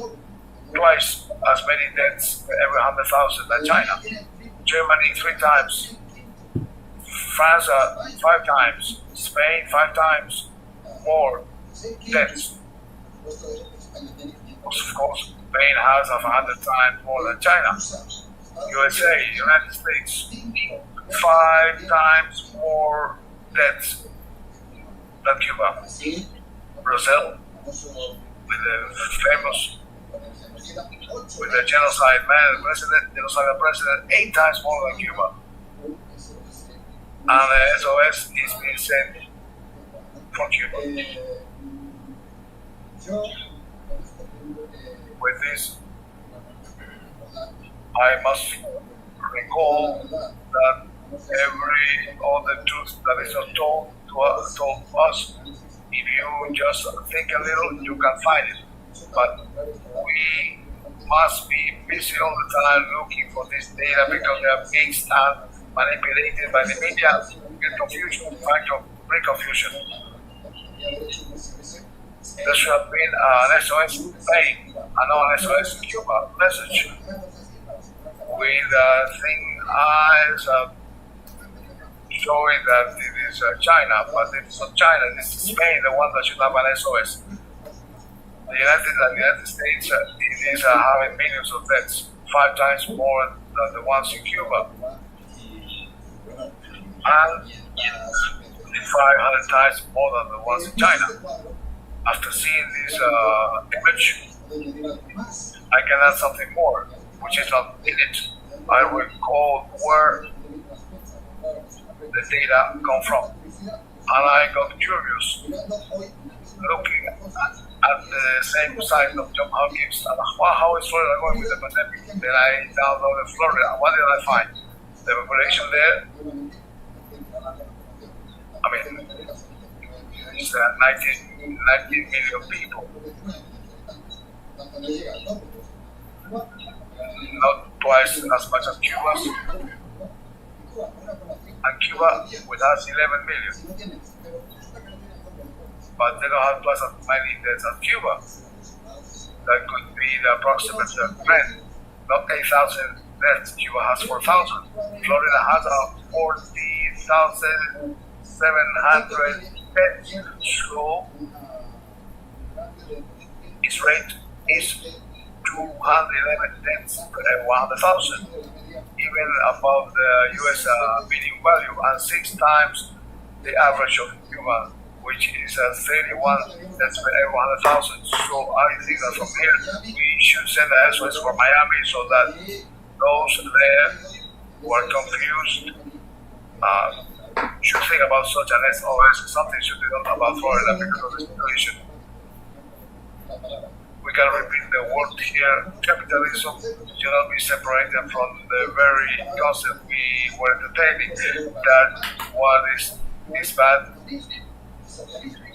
twice as many deaths per every 100,000 than China. Germany 3 times. France 5 times. Spain 5 times more deaths. Of course, Spain has 100 times more than China. USA, United States, 5 times more deaths than Cuba. Brazil, with the famous, with the genocide president, 8 times more than Cuba. And the SOS is being sent from Cuba. With this, I must recall that all the truth that is not told to us, if you just think a little, you can find it. But we must be busy all the time looking for this data because they are mixed and manipulated by the media, get confusion, bring confusion. There should have been an SOS Spain and not an SOS Cuba message with thin eyes showing that it is China, but it's not China, it's Spain, the one that should have an SOS. The United States it is having millions of deaths, 5 times more than the ones in Cuba, and 500 times more than the ones in China. After seeing this image, I can add something more, which is not in it. I recall where the data come from, and I got curious, looking at the same site of Johns Hopkins, and how is Florida going with the pandemic? Then I downloaded Florida. What did I find? The population there, I mean, it's 19 million people. Not twice as much as Cuba's. And Cuba has 11 million. But they don't have twice as many deaths as Cuba. That could be the approximate trend. Not 8,000 deaths, Cuba has 4,000. Florida has 40,700 deaths. So rate is 211 deaths per 100,000, even above the US median value, and 6 times the average of Cuba, which is 31 deaths per 100,000. So I think that from here we should send a SOS for Miami so that those there who are confused should think about such an SOS. Something should be done about Florida because of the situation. We can repeat the word here. Capitalism should not be separated from the very concept we were entertaining, that what is bad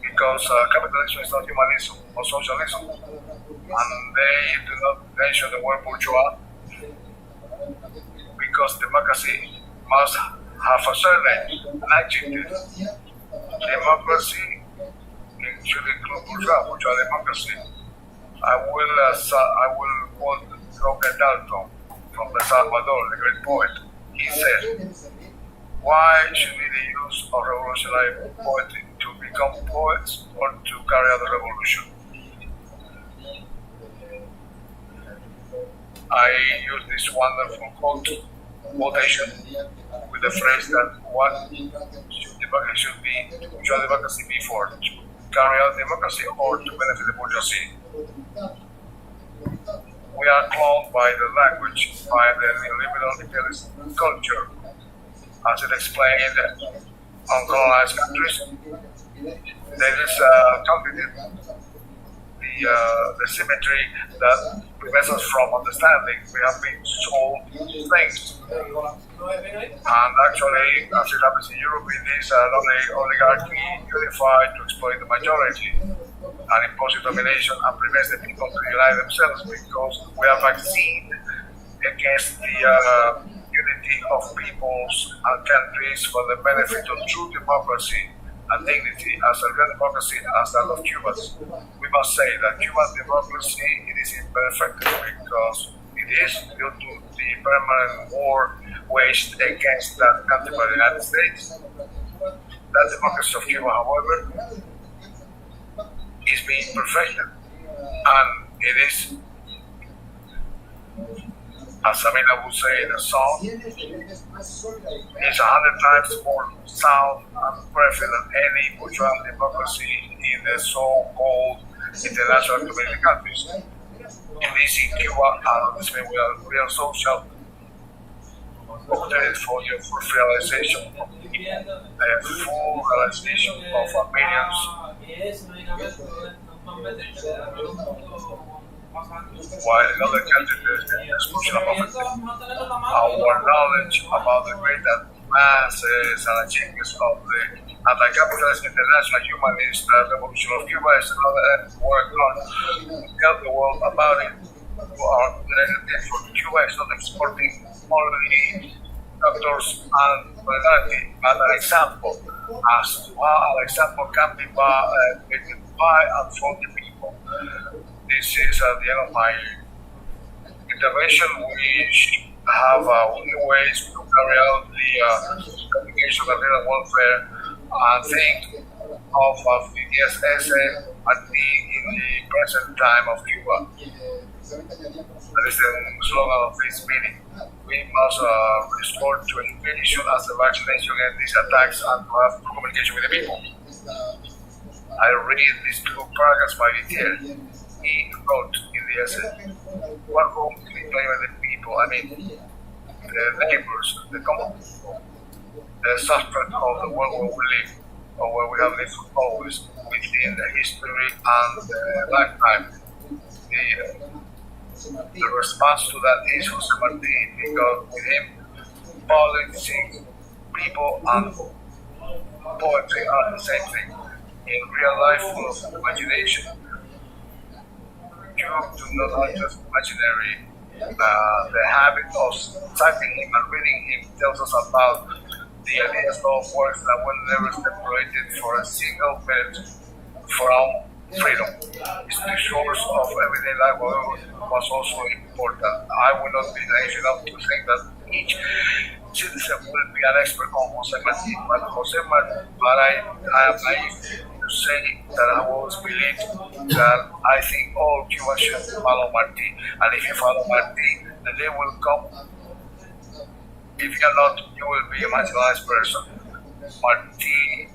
because capitalism is not humanism or socialism, and they do not mention the word bourgeois because democracy must have a surname, an adjective. Democracy should include bourgeois democracy. I will quote Roque Dalton from El Salvador, the great poet. He said, "Why should we the use of revolutionary poetry to become poets or to carry out the revolution?" I use this wonderful quotation with the phrase that what should democracy be for? To carry out democracy or to benefit the bourgeoisie? We are cloned by the language, by the neoliberal imperialist culture, as it explained on colonized countries. There is the symmetry that prevents us from understanding. We have been sold things. And actually, as it happens in Europe, it is an oligarchy unified to exploit the majority and impose domination and prevents the people to unite themselves, because we are vaccinated against the unity of peoples and countries for the benefit of true democracy and dignity, as a real democracy as that of Cuba's. We must say that Cuban democracy, it is imperfect because it is due to the permanent war waged against that country by the United States. That democracy of Cuba, however, is being perfected, and it is, as Sabina would say in a song, is 100 times more sound and perfect than any bourgeois democracy in the so-called international community countries. It is in Cuba, and this means we are real social opportunity for the full realization of the full realization of millions. While in other countries there is the exclusion of poverty, our knowledge about the great advances and achievements of the anti-capitalist international humanist revolution of Cuba is another work done to tell the world about it. For Cuba is not exporting only doctors and solidarity, but an example as to how an example can be created by and for the people. This is at the end of my intervention. We have new ways to carry out the communication of real welfare and think of the DSS at in the present time of Cuba. That is the slogan of this meeting. We must restore to education as a vaccination against these attacks and to have communication with the people. I read these two paragraphs by Vitier. He wrote in the essay, what role do we play with the people? I mean, the neighbors, the common people, the subject of the world where we live, or where we have lived always, within the history and the lifetime. The response to that is José Martí, because with him, politics, people, and poetry are the same thing. In real life, full of imagination, you do not have just imaginary. The habit of typing him and reading him tells us about the ideas of works that were never separated for a single minute from freedom. It's the source of everyday life, however, was also important. I will not be naive enough to think that each citizen will be an expert on José Martí, but I am naive to say that I always believe that I think all Cubans should follow Martí, and if you follow Martí, the day will come. If you are not, you will be a marginalized person. Martí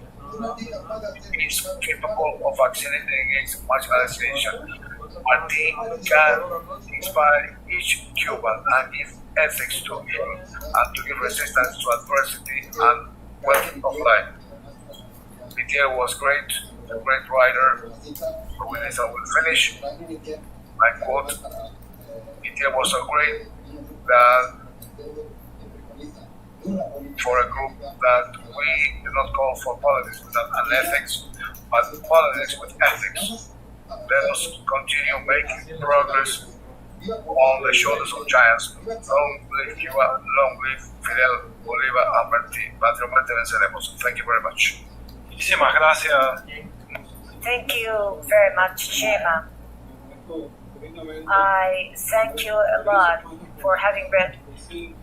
is capable of vaccinating against marginalization. Martí can inspire each Cuban and give ethics to him and to give resistance to adversity and wealth of life. Miguel was great, a great writer. With this I will finish. My quote, Miguel was so great that for a group that we do not call for politics without an ethics, but politics with ethics. Let us continue making progress on the shoulders of giants. Long live Cuba, long live Fidel, Bolívar, and Martí. Patria muerte venceremos. Thank you very much. Muchísimas gracias. Thank you very much, Txema. I thank you a lot for having read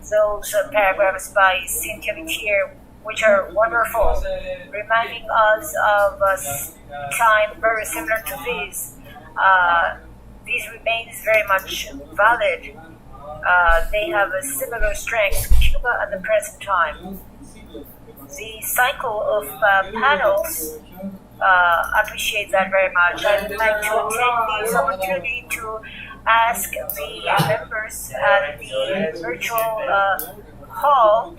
those paragraphs by Cynthia Vitier, which are wonderful, reminding us of a time very similar to this. This remains very much valid. They have a similar strength, Cuba at the present time. The cycle of panels appreciate that very much. I would like to take this opportunity to ask the members at the virtual hall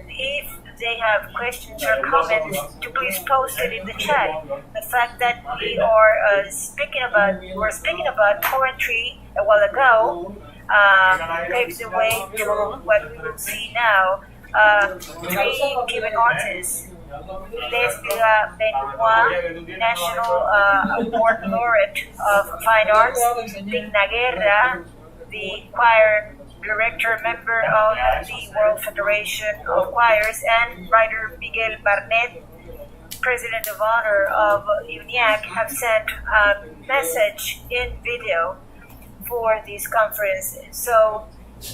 if they have questions or comments to please post it in the chat. The fact that we are speaking about poetry a while ago paves the way to what we will see now. Three Cuban artists, Lesbia Benoit, National Award Laureate of Fine Arts, Digna Guerra, the choir director member of the World Federation of Choirs, and writer Miguel Barnet, President of Honor of UNIAC, have sent a message in video for this conference. So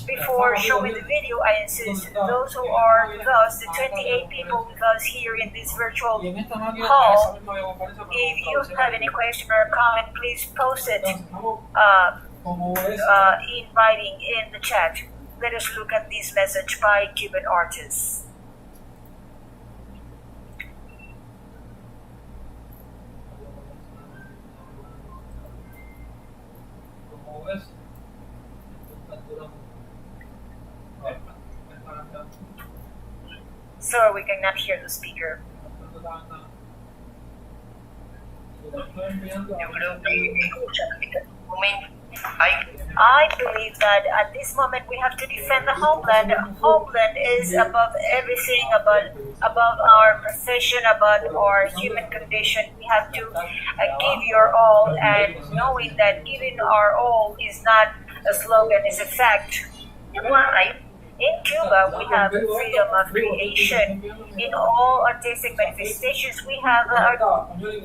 before showing the video, I insist those who are with us, the 28 people with us here in this virtual hall, if you have any question or comment, please post it in writing in the chat. Let us look at this message by Cuban artists. So we cannot hear the speaker. I believe that at this moment we have to defend the homeland. Homeland is above everything, above our profession, above our human condition. We have to give your all, and knowing that giving our all is not a slogan, it's a fact. In Cuba, we have freedom of creation. In all artistic manifestations, we have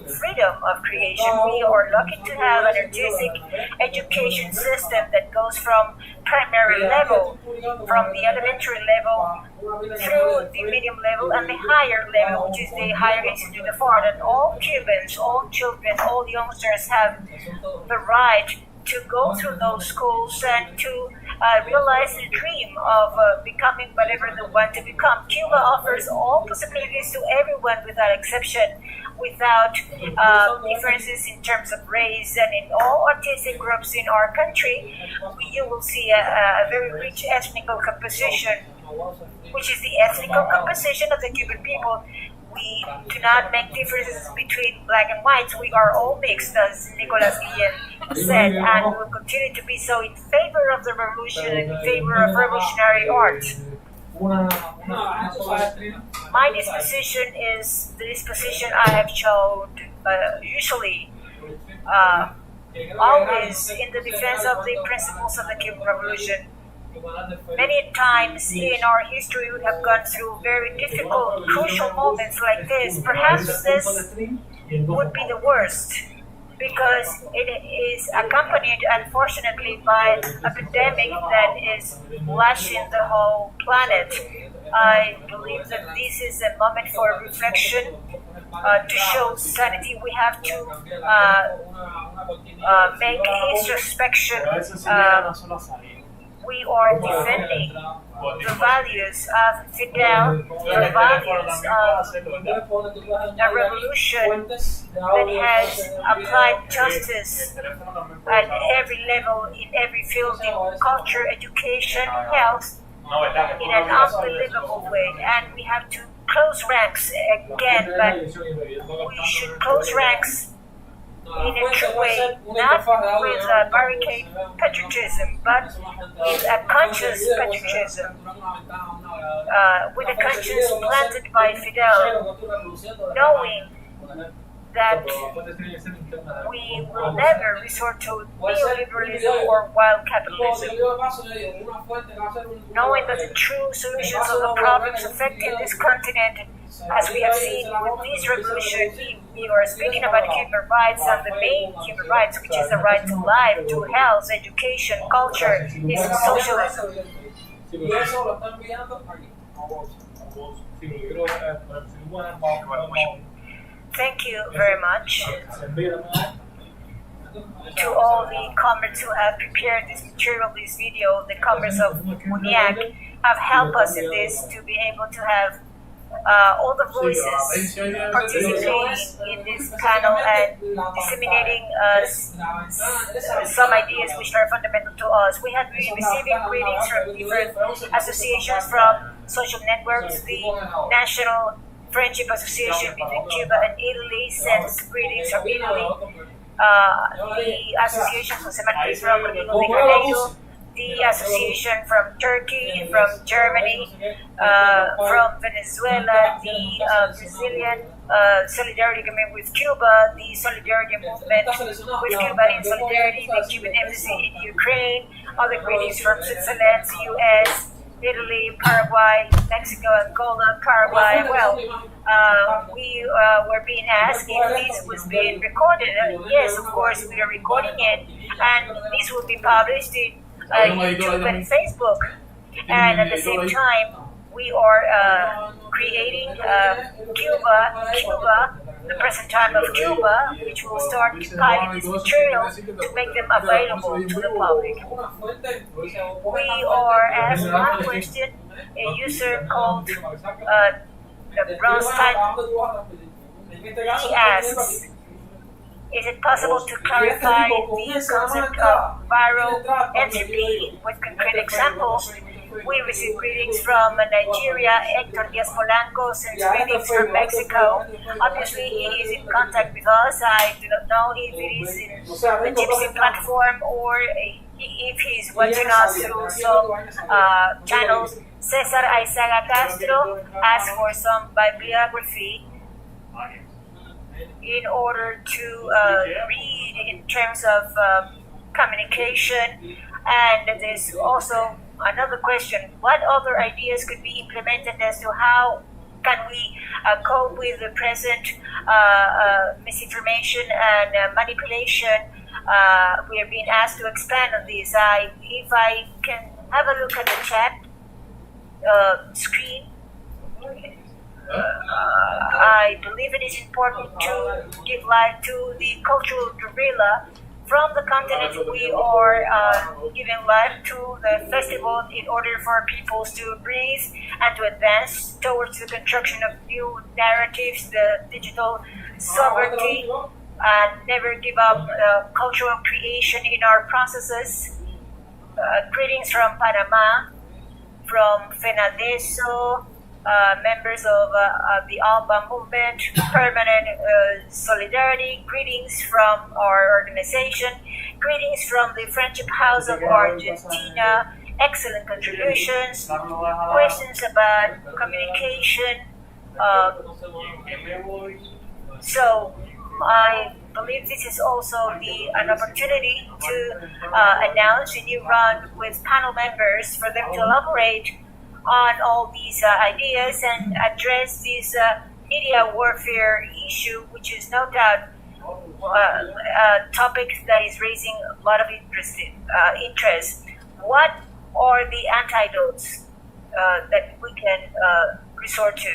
freedom of creation. We are lucky to have an artistic education system that goes from primary level, from the elementary level through the medium level and the higher level, which is the higher institute of art. And all Cubans, all children, all youngsters have the right to go through those schools and to realize the dream of becoming whatever they want to become. Cuba offers all possibilities to everyone without exception, without differences in terms of race, and in all artistic groups in our country, you will see a very rich ethnical composition, which is the ethnical composition of the Cuban people. We do not make differences between black and whites. We are all mixed, as Nicolas Guillen said, and we will continue to be so in favor of the revolution and in favor of revolutionary art. My disposition is the disposition I have shown usually, always in the defense of the principles of the Cuban Revolution. Many times in our history we have gone through very difficult, crucial moments like this. Perhaps this would be the worst, because it is accompanied, unfortunately, by a pandemic that is lashing the whole planet. I believe that this is a moment for reflection, to show sanity, we have to make introspection. We are defending the values of Fidel, the values of a revolution that has applied justice at every level, in every field, in culture, education, health, in an unbelievable way. And we have to close ranks again, but we should close ranks in a true way, not with barricade patriotism, but with a conscious patriotism, with a conscience planted by Fidel, knowing that we will never resort to neoliberalism or wild capitalism, knowing that the true solutions of the problems affecting this continent, as we have seen with this revolution, we are speaking about human rights, and the main human rights, which is the right to life, to health, education, culture, is socialism. Thank you very much to all the comrades who have prepared this material, this video. The comrades of MUNIAC have helped us in this to be able to have all the voices participating in this panel and disseminating some ideas which are fundamental to us. We have been receiving greetings from different associations, from social networks. The National Friendship Association between Cuba and Italy sends greetings from Italy. The Association José Martí from Rio, the Association from Turkey, from Germany, from Venezuela, the Brazilian Solidarity Agreement with Cuba, the Solidarity Movement with Cuba in Solidarity, the Cuban Embassy in Ukraine, other greetings from Switzerland, US, Italy, Paraguay, Mexico, Angola, Paraguay. Well, we were being asked if this was being recorded. Yes, of course, we are recording it, and this will be published in YouTube and Facebook. And at the same time, we are creating Cuba, the present time of Cuba, which will start compiling these materials to make them available to the public. We are asked one question, a user called Bronstein. He asks, is it possible to clarify the concept of viral entropy with concrete examples? We receive greetings from Nigeria. Hector Diaz Polanco sends greetings from Mexico. Obviously, he is in contact with us. I do not know if it is in the Gypsy platform or if he's watching us through some channels. Cesar Aizaga Castro asks for some bibliography in order to read in terms of communication. And there's also another question: what other ideas could be implemented as to how can we cope with the present misinformation and manipulation? We are being asked to expand on this. If I can have a look at the chat screen, I believe it is important to give life to the cultural guerrilla. From the continent, we are giving life to the festival in order for peoples to breathe and to advance towards the construction of new narratives, the digital sovereignty, and never give up cultural creation in our processes. Greetings from Panama, from FENADESO, members of the ALBA movement, permanent solidarity. Greetings from our organization. Greetings from the Friendship House of Argentina. Excellent contributions. Questions about communication. So I believe this is also an opportunity to announce a new round with panel members for them to elaborate on all these ideas and address this media warfare issue, which is no doubt a topic that is raising a lot of interest. What are the antidotes that we can resort to?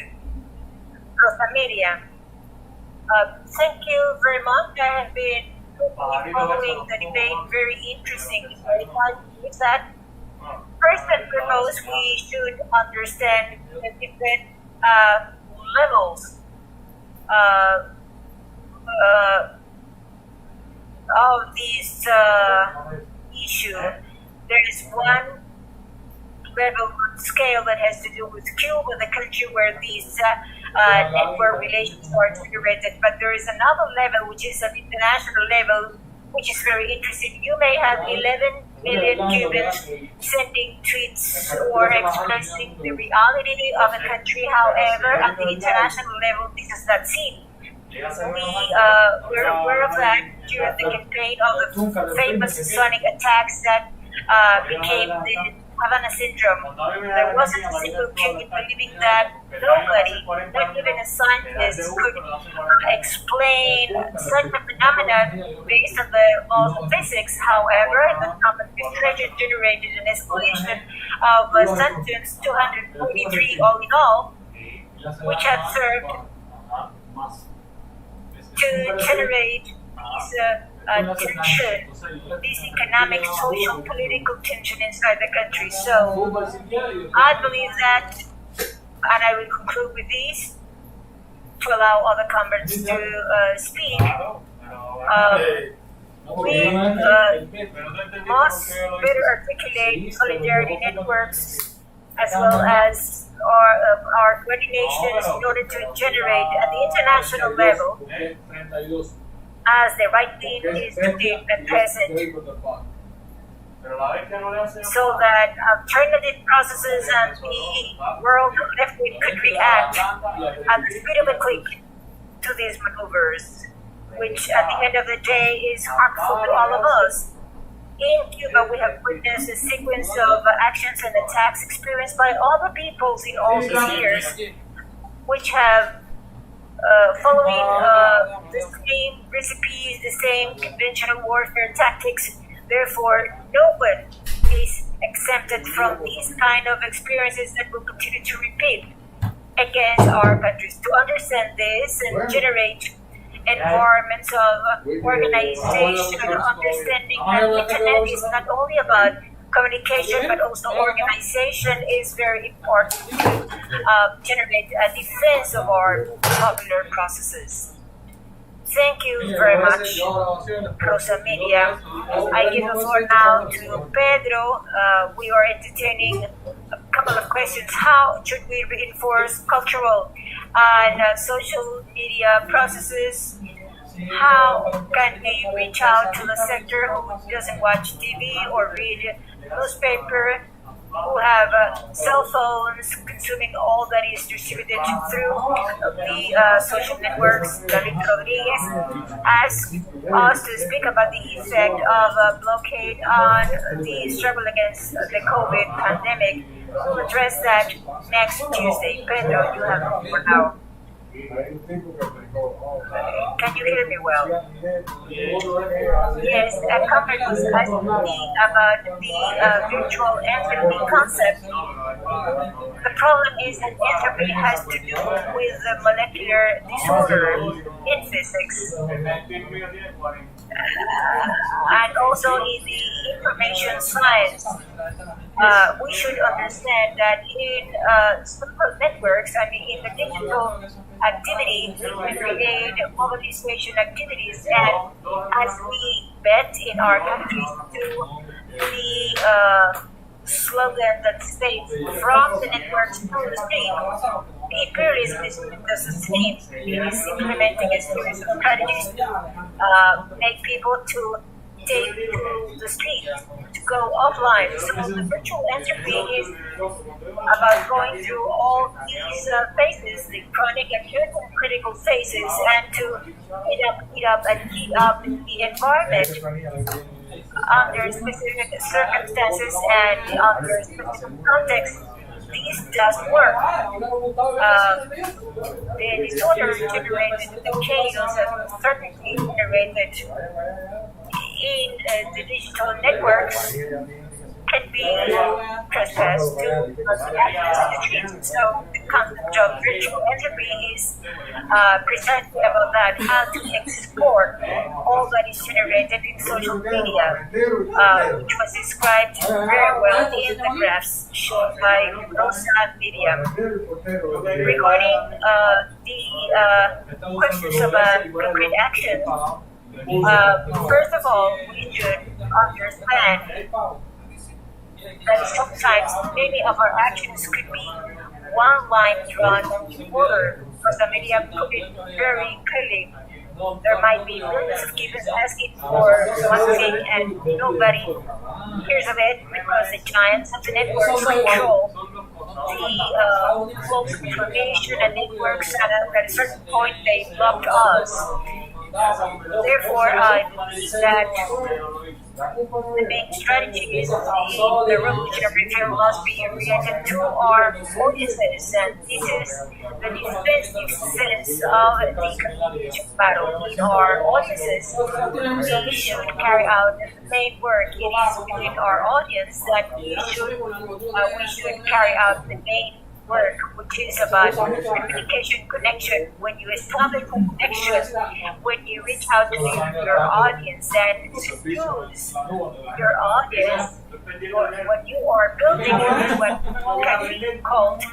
Rosa Miriam. Thank you very much. I have been following the debate very interestingly. I believe that first and foremost, we should understand the different levels of this issue. There is one level scale that has to do with Cuba, the country where these network relations are generated, but there is another level which is an international level, which is very interesting. You may have 11 million Cubans sending tweets or expressing the reality of a country. However, at the international level, this is not seen. We were aware of that during the campaign of the famous sonic attacks that became the Havana syndrome. There wasn't a single Cuban believing that nobody, not even a scientist, could explain such a phenomenon based on the laws of physics. However, the Trump administration generated an escalation of sanctions, 243 all in all, which have served to generate these tension, this economic, social, political tension inside the country. So I believe that, and I will conclude with this to allow other comments to speak. We must better articulate solidarity networks as well as our coordinations in order to generate at the international level, as the right thing is to take the present, so that alternative processes and the world left wing could react at the speed of a click to these maneuvers, which at the end of the day is harmful to all of us. In Cuba, we have witnessed a sequence of actions and attacks experienced by other peoples in all these years, which have following the same recipes, the same conventional warfare tactics. Therefore, no one is exempted from these kind of experiences that will continue to repeat against our countries. To understand this and generate environments of organization and understanding that the internet is not only about communication but also organization is very important to generate a defense of our popular processes. Thank you very much, Rosa Miriam. I give the floor now to Pedro. We are entertaining a couple of questions. How should we reinforce cultural and social media processes? How can we reach out to the sector who doesn't watch TV or read newspaper, who have cell phones, consuming all that is distributed through the social networks? David Rodriguez asked us to speak about the effect of a blockade on the struggle against the COVID pandemic. We'll address that next Tuesday. Pedro, you have it for now. Can you hear me well? Yes, a comment was asking me about the virtual entropy concept. The problem is that entropy has to do with the molecular disorder in physics. And also in the information science. We should understand that in social networks, in the digital activity, we can create mobilization activities, and as we bet in our countries to the slogan that states from the networks to the street, the imperialism is doing the same. It is implementing a series of strategies to make people to take to the street, to go offline. So the virtual entropy is about going through all these phases, the chronic, acute, and critical phases, and to heat up and heat up the environment under specific circumstances and under specific context. This does work. The disorder generated, the chaos and uncertainty generated in the digital networks can be trespassed to access the streets. So the concept of virtual entropy is precisely about that, how to export all that is generated in social media, which was described very well in the graphs shown by Rosa Miriam. Regarding the questions about concrete action, first of all, we should understand that sometimes many of our actions could be one line drawn in order. Rosa Miriam put it very clearly. There might be millions of Cubans asking for one thing and nobody hears of it because the giants of the networks control the flow of information and networks, and at a certain point they blocked us. Therefore, I believe that the main strategies of the revolutionary field must be oriented to our audiences, and this is the defensive sense of the communication battle. In our audiences, we should carry out the main work. It is within our audience that we should carry out the main work, which is about communication connection. When you establish a connection, when you reach out to your audience and seduce your audience, what you are building is what can be called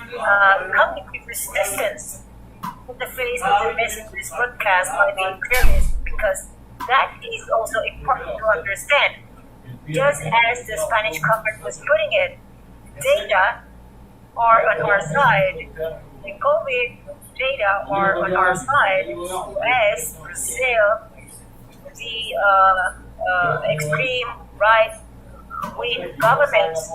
cognitive resistance in the face of the messages broadcast by the imperialists, because that is also important to understand. Just as the Spanish government was putting it, data are on our side. The COVID data are on our side. US, Brazil, the extreme right-wing governments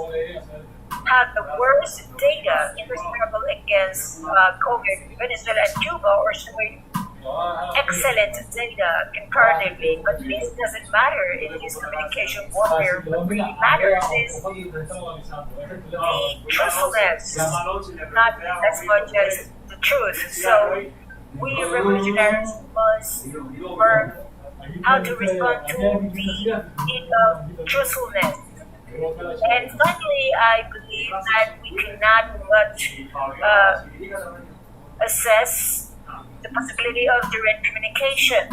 have the worst data in the struggle against COVID. Venezuela and Cuba are showing excellent data comparatively, but this doesn't matter in this communication warfare. What really matters is the truthfulness, not as much as the truth. So we revolutionaries must learn how to respond to the need of truthfulness. And finally, I believe that we cannot but assess the possibility of direct communication,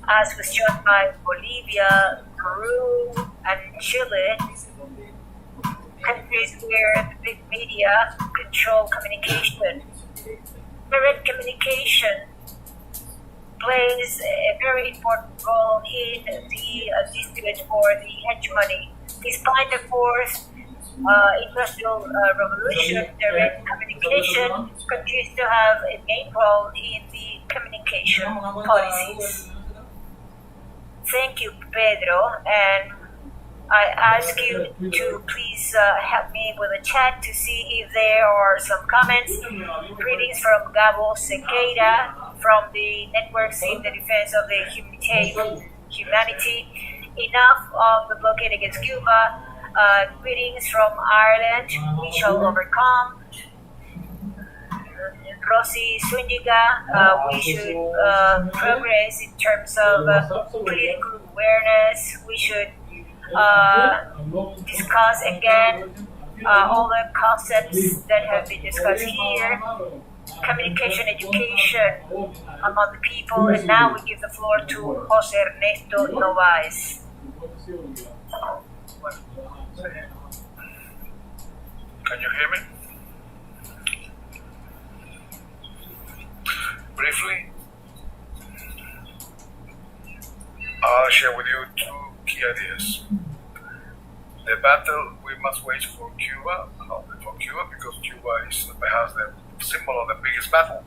as was shown by Bolivia, Peru, and Chile, countries where the big media control communication. Direct communication plays a very important role in the dispute for the hegemony. Despite the fourth industrial revolution, direct communication continues to have a main role in the communication policies. Thank you, Pedro, and I ask you to please help me with the chat to see if there are some comments. Greetings from Gabo Sequeira from the Networks in the Defense of the Humanity. Enough of the blockade against Cuba. Greetings from Ireland. We shall overcome. Rosy Swindiga, we should progress in terms of political awareness. We should discuss again all the concepts that have been discussed here. Communication education among the people. And now we give the floor to José Ernesto Nováez. Can you hear me? Briefly, I'll share with you two key ideas. The battle we must wage for Cuba, not for Cuba, because Cuba is perhaps the symbol of the biggest battle,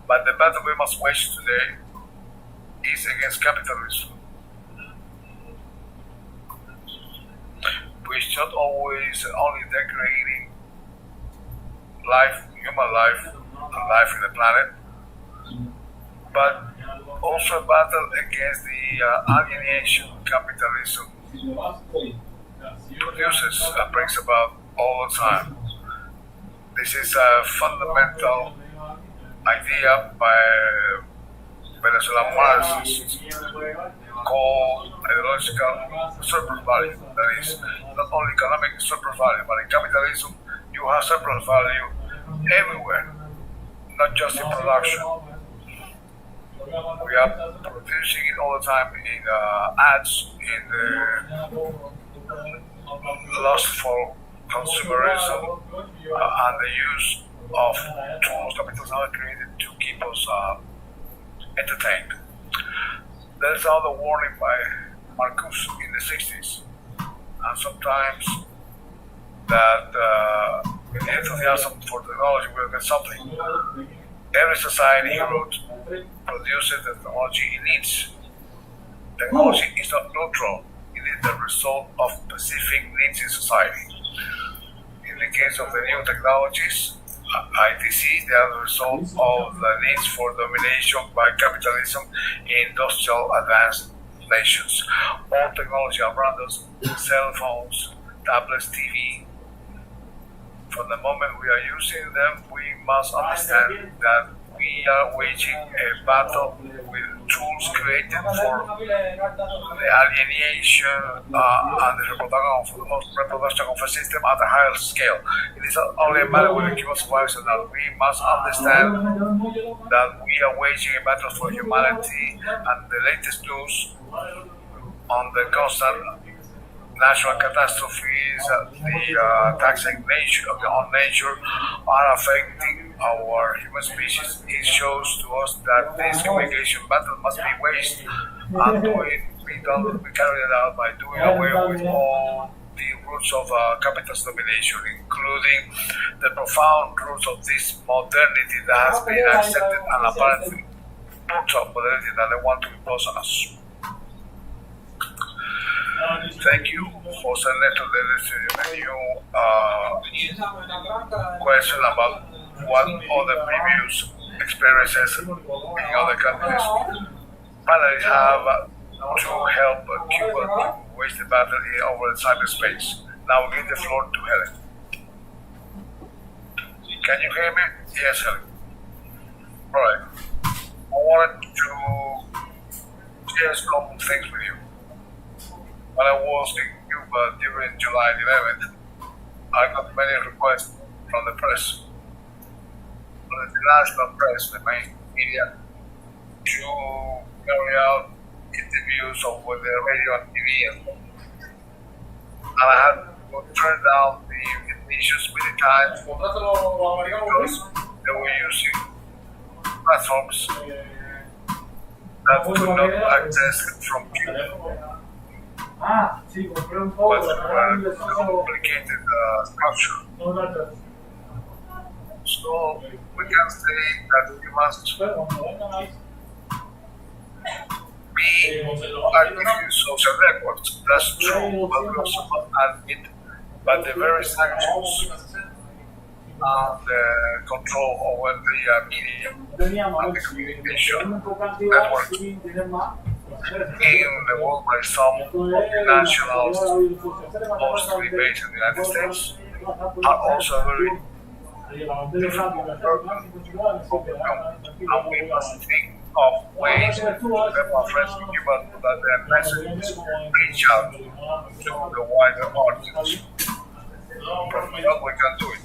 but the battle we must wage today is against capitalism, which not always only degrading life, human life, and life in the planet, but also a battle against the alienation capitalism produces and brings about all the time. This is a fundamental idea by Venezuelan Marxists called ideological surplus value. That is not only economic surplus value, but in capitalism you have surplus value everywhere, not just in production. We are producing it all the time in ads, in the lust for consumerism, and the use of tools capitalism are created to keep us entertained. There's another warning by Marcuse in the 60s, and sometimes that with the enthusiasm for technology we'll get something. Every society, he wrote, produces the technology it needs. Technology is not neutral, it is the result of specific needs in society. In the case of the new technologies, ITCs, they are the result of the needs for domination by capitalism in industrial advanced nations. All technology around us, cell phones, tablets, TV, from the moment we are using them, we must understand that we are waging a battle with tools created for the alienation and the reproduction of a system at a higher scale. It is not only a matter with the Cuban survivors that we must understand that we are waging a battle for humanity, and the latest news on the constant natural catastrophes, the taxing nature on nature are affecting our human species. It shows to us that this communication battle must be waged and be carried out by doing away with all the roots of capitalist domination, including the profound roots of this modernity that has been accepted and apparently brutal modernity that they want to impose on us. Thank you, José Ernesto. There is a new question about what other previous experiences in other countries panelists have to help Cuba to wage the battle over the cyberspace. Now we give the floor to Helen. Can you hear me? Yes, Helen. All right. I wanted to share some things with you. When I was in Cuba during July 11th, I got many requests from the press, from the international press, the main media, to carry out interviews with the radio and TV. And I had to turn down the invitations many times because they were using platforms that could not access from Cuba. With a complicated structure. So we can say that we must be active in social networks. That's true, but we also must admit that the very sanctions and the control over the media and the communication network in the world by some multinationals, mostly based in the United States, are also very difficult to overcome. And we must think of ways to help our friends in Cuba so that their messages reach out to the wider audience. From that we can do it.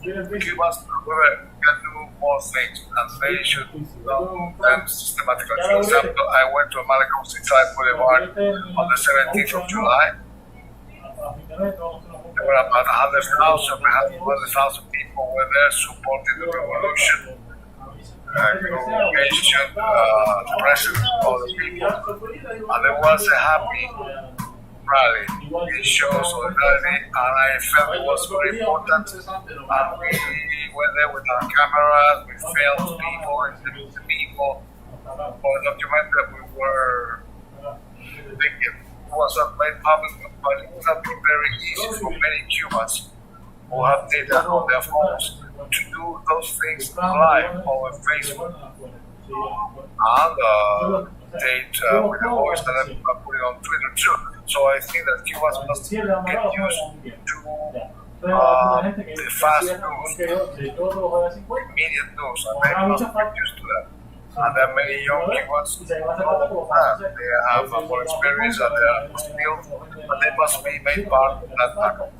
Cubans can do more things, and they should do them systematically. For example, I went to Américas inside Boulevard on the 17th of July. There were about 100,000, perhaps 100,000 people were there supporting the revolution, communication, the president, all the people. And there was a happy rally. It shows solidarity, and I felt it was very important. And we went there with our cameras, we filmed people, interviewed the people. For the documentary, we were thinking it was not made public, but it would have been very easy for many Cubans who have data on their phones to do those things live over Facebook. And with the voice that I put it on Twitter too. So I think that Cubans must get used to the fast news, immediate news, and they must get used to that. And there are many young Cubans who know that they have more experience and they are more skilled, and they must be made part of that panel.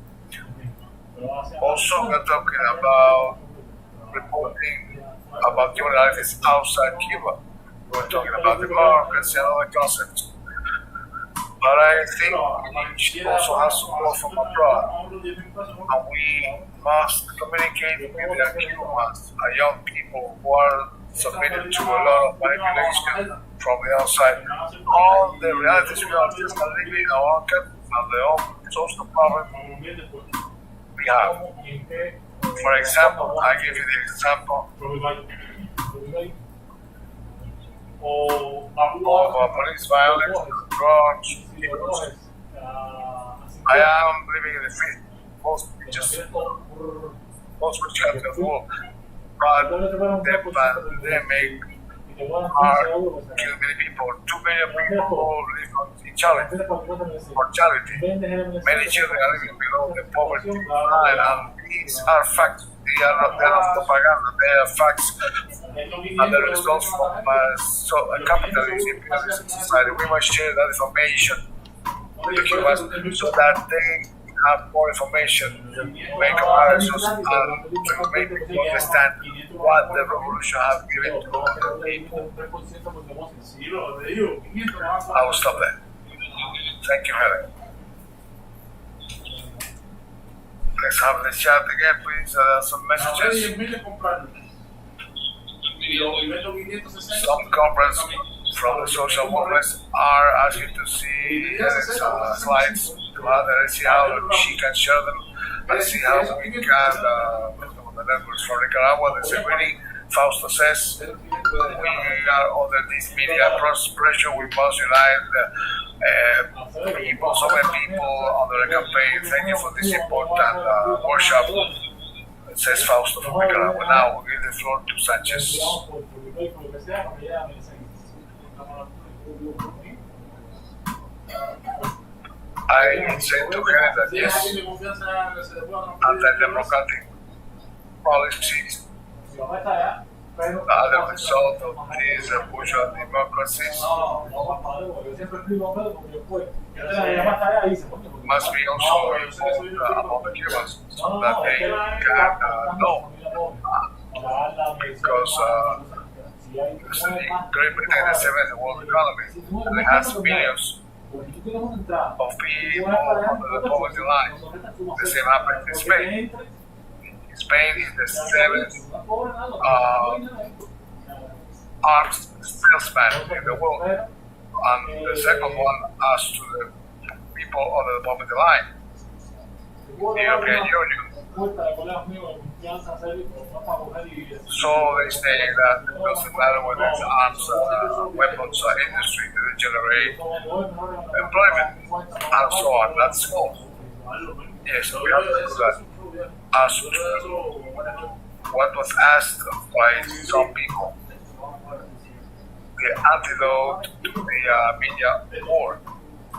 Also, we're talking about reporting about human rights outside Cuba. We're talking about democracy and other concepts. But I think we should also have support from abroad. And we must communicate with the Cubans, young people who are submitted to a lot of manipulation from the outside on the realities we are just living in our own country and the own social problem we have. For example, I give you the example of police violence, drugs, abuse. I am living in the most rich country of the world, but the pandemic are killing many people. 2 million people live in charity, for charity. Many children are living below the poverty line, and these are facts. They are not propaganda, they are facts. And the results from capitalism in society. We must share that information with the Cubans so that they have more information, make comparisons, and to make people understand what the revolution has given to the people. I will stop there. Thank you, Helen. Let's have the chat again, please. Some messages. Some conference from the social movements are asking to see slides to others, see how she can share them, and see how we can the networks from Nicaragua. They say really, Fausto says, we are under this media pressure, we must unite people, so many people under the campaign. Thank you for this important workshop. Says Fausto from Nicaragua. Now we give the floor to Sanchez. I say to her that yes, anti-democratic policies are the result of these bourgeois democracies. Must be also informed about the Cubans so that they can know. Because Great Britain is the seventh world economy and it has billions of people under the poverty line. The same happens in Spain. Spain is the seventh arms salesman in the world, and the second one as to the people under the poverty line. The European Union. So they say that it doesn't matter whether it's arms, weapons, industry that generate employment, and so on. That's false. Yes, we have to do that. As to what was asked by some people, the antidote to the media war. I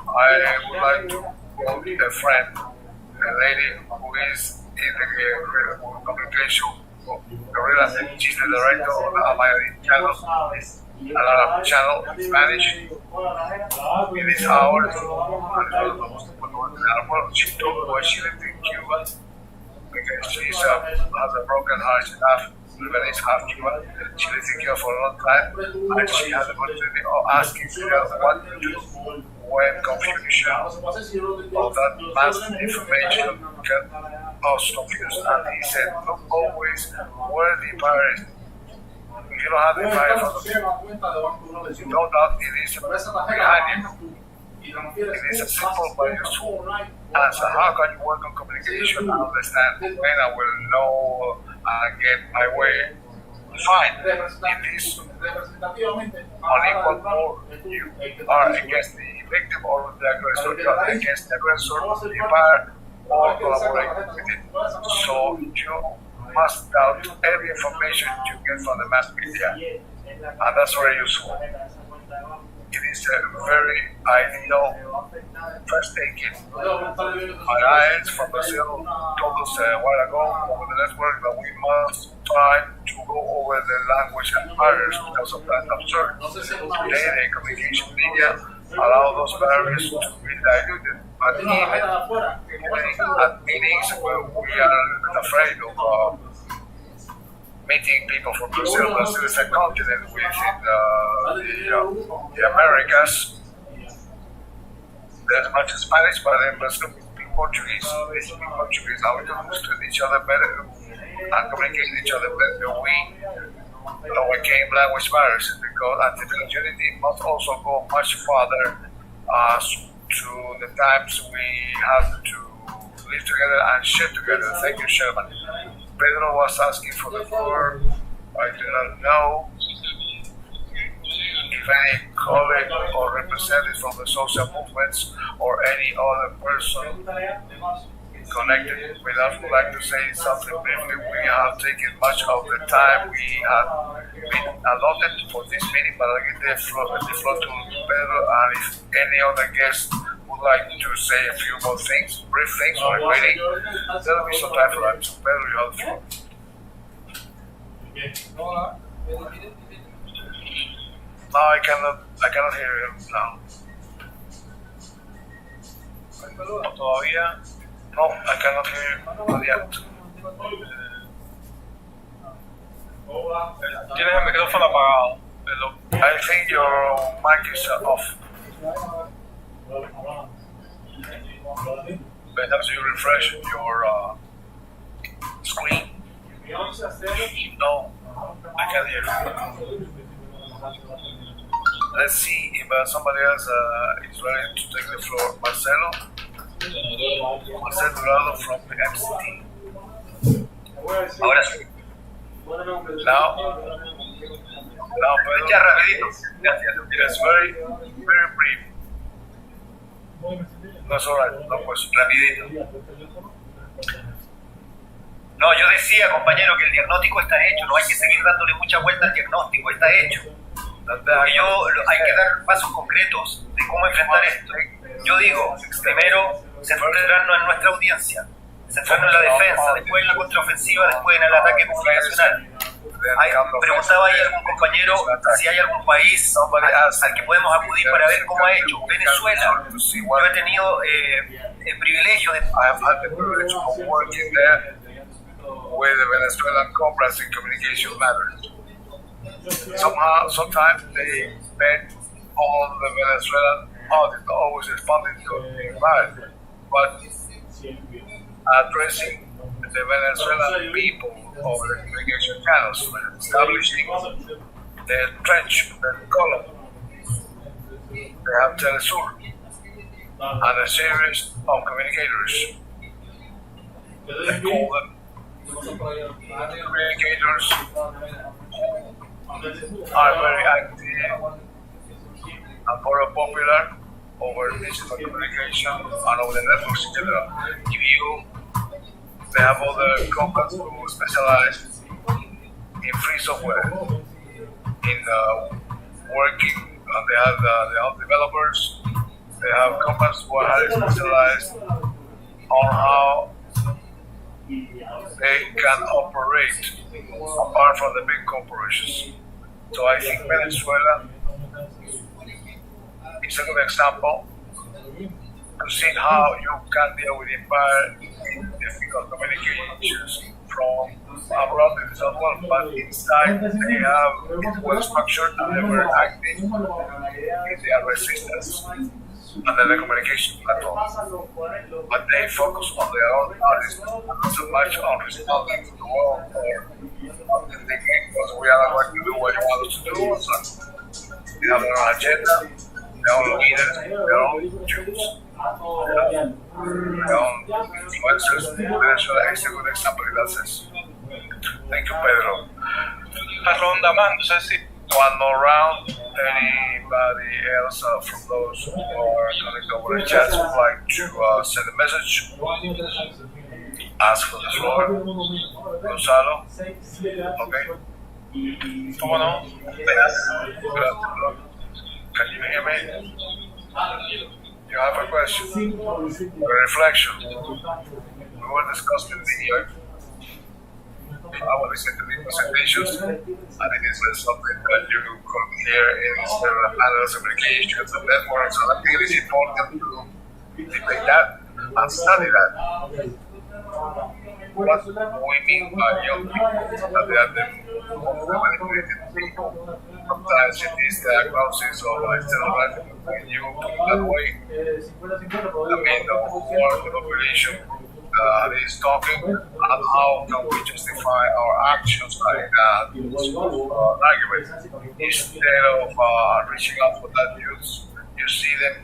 would like to quote a friend, a lady who is in the communication, she's the director of the channel, an channel in Spanish. In this hour, she told me why she lived in Cuba, because she has a broken heart. She's half Lebanese, half Cuban. She lived in Cuba for a long time, and she had the opportunity of asking what to do when confusion of that mass information get us confused. And he said, look always where the empire is. If you don't have the empire from the you know that it is behind you. It is a simple but useful answer. How can you work on communication and understand when I will know and get my way? Fine. It is unequal more you are against the victim or the aggressor. You are against the aggressor, the empire, or collaborate with it. So you must doubt every information you get from the mass media, and that's very useful. It is a very ideal first aid kit. My eyes from Brazil told us a while ago over the network that we must trying to go over the language and barriers because of that absurd. Today, the communication media allow those barriers to be diluted. But even at meetings where we are afraid of meeting people from Brazil, Brazil is a continent within the Americas. There's much Spanish, but in Brazil we speak Portuguese. They speak Portuguese. Now we can understand each other better and communicate with each other better. We overcame language barriers because anti-village unity must also go much further to the times we have to live together and share together. Thank you, Sherman. Pedro was asking for the floor. I do not know if any colleague or representative from the social movements or any other person connected with us would like to say something briefly. We have taken much of the time we have been allotted for this meeting, but I'll give the floor to Pedro, and if any other guest would like to say a few more things, brief things or a greeting, there will be some time for that. So Pedro, you have the floor. No, I cannot hear him now. Todavía. No, I cannot hear you. Not yet. Tienes el micrófono apagado. I think your mic is off. Perhaps you refresh your screen. No, I can't hear you. Let's see if somebody else is ready to take the floor. Marcelo Durado from the MCT. Ahora sí. Now, Ya rapidito. Gracias. it's very brief. That's all right. No question. Rapidito. No, yo decía, compañero, que el diagnóstico está hecho. No hay que seguir dándole mucha vuelta al diagnóstico. Está hecho. Porque hay que dar pasos concretos de cómo enfrentar esto. Yo digo, primero, centrarnos en nuestra audiencia, centrarnos en la defensa, después en la contraofensiva, después en el ataque comunicacional. Preguntaba ahí algún compañero si hay algún país al que podemos acudir para ver cómo ha hecho. Venezuela. Yo he tenido el privilegio de... I have had the privilege of working there with the Venezuelan comrades in communication matters. Sometimes they bet on the Venezuelan audit, always responding to the environment, but addressing the Venezuelan people over the communication channels, establishing the trench, the column. They have Telesur and a series of communicators. They call them communicators are very active and very popular over digital communication and over the networks in general. They have other companies who specialize in free software, in working, and they have their own developers. They have companies who are highly specialized on how they can operate apart from the big corporations. So I think Venezuela is a good example to see how you can deal with empire in difficult communications from abroad in the South world, but inside they have it well structured and they were active in their resistance under the communication platform. But they focus on their own artists, not so much on responding to the world or on thinking because we are not going to do what you want us to do. So they have their own agenda, their own leaders, their own Jews, their own influencers. Venezuela is a good example in that sense. Thank you, Pedro. La ronda más, no sé si one more round. Anybody else from those who are connected over the chat would like to send a message? Ask for the floor. Gonzalo? Okay. ¿Cómo no? Can you hear me? You have a question? A reflection? We were discussing the I will listen to these presentations, and it is something that you could hear in several panels, applications, and networks. And I think it is important to debate that and study that. What we mean by young people, that they are the most manipulated people. Sometimes it is diagnosis or stereotyping when you put it that way. I mean, the whole population that is talking, and how can we justify our actions like that in an argument. Instead of reaching out for that youth, you see them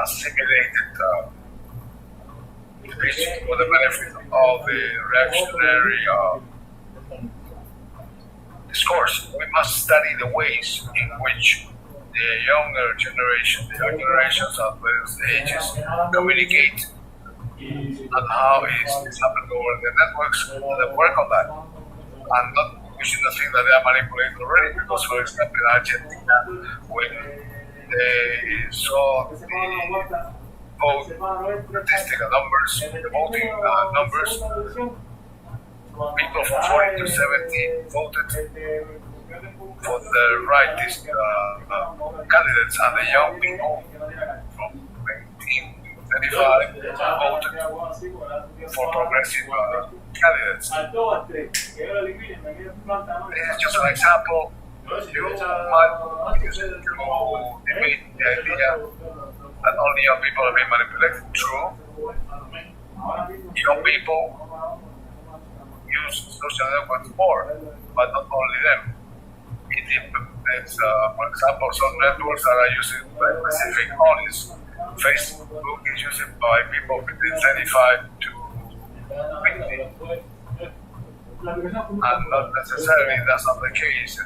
assimilated for the benefit of the reactionary discourse. We must study the ways in which the younger generations of various ages communicate and how it's happened over the networks, and then work on that. And we shouldn't think that they are manipulated already, because, for example, in Argentina, when they saw the statistical numbers, the voting numbers, people from 40 to 70 voted for the rightist candidates, and the young people from 18 to 25 voted for progressive candidates. This is just an example. You might use it to debate the idea that only young people are being manipulated. True. Young people use social networks more, but not only them. For example, some networks that are used by specific audience. Facebook is used by people between 35 to 50, and not necessarily that's not the case.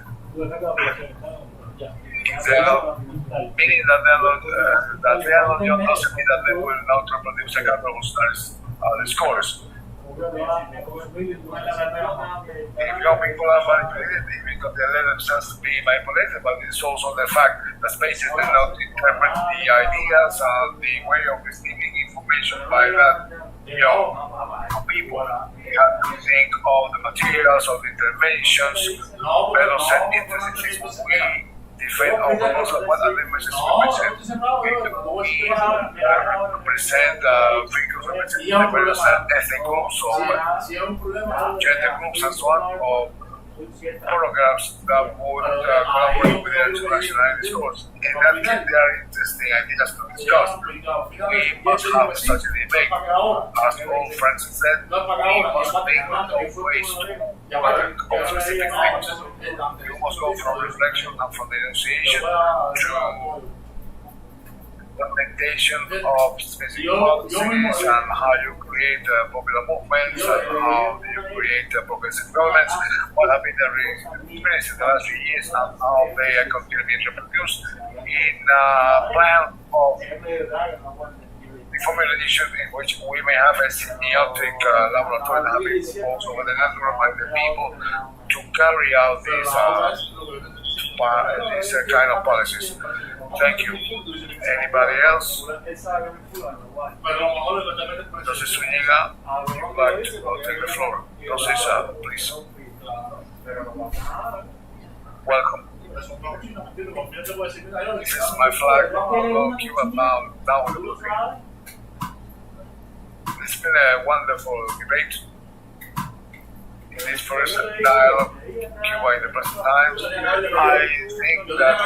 Meaning that they are not young doesn't mean that they will not reproduce a revolutionary discourse. If young people are manipulated, because they let themselves be manipulated, but it's also the fact that spaces do not interpret the ideas and the way of receiving information by that young people. They have to think of the materials, of the interventions. Pedro said interesting things. We defend our proposal. What are the messages we present? We represent figures representing various ethnic groups or gender groups and so on, or programs that would collaborate with the international discourse. In that case, there are interesting ideas to discuss. We must have such a debate. As all friends said, we must think of ways to work on specific things. You must go from reflection and from denunciation to implementation of specific policies and how you create popular movements and how you create progressive governments, what have been the experiences in the last few years and how they are continuing being reproduced in a plan of formulation in which we may have a semiotic laboratory that have been proposed over the network by the people to carry out these kind of policies. Thank you. Anybody else? Entonces, Zúñiga, you would like to take the floor. Entonces, please. Welcome. This is my flag. Although Cuba down with the blue thing. It's been a wonderful debate in this first dialogue, Cuba in the present times. I think that,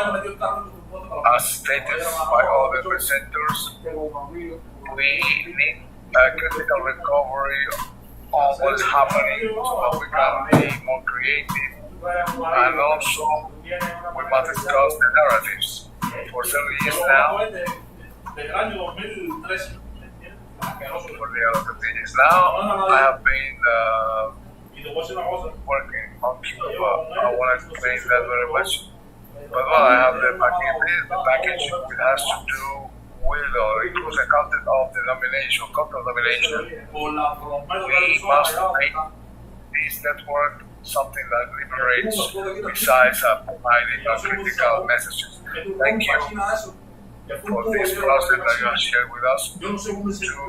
as stated by all the presenters, we need a critical recovery on what's happening so that we can be more creative, and also we must discuss the narratives. For several years now, I have been working on Cuba. I want to explain that very much. But I have the package which has to do with or includes the content of the nomination, We must make this network something that liberates besides providing critical messages. Thank you for this process that you have shared with us to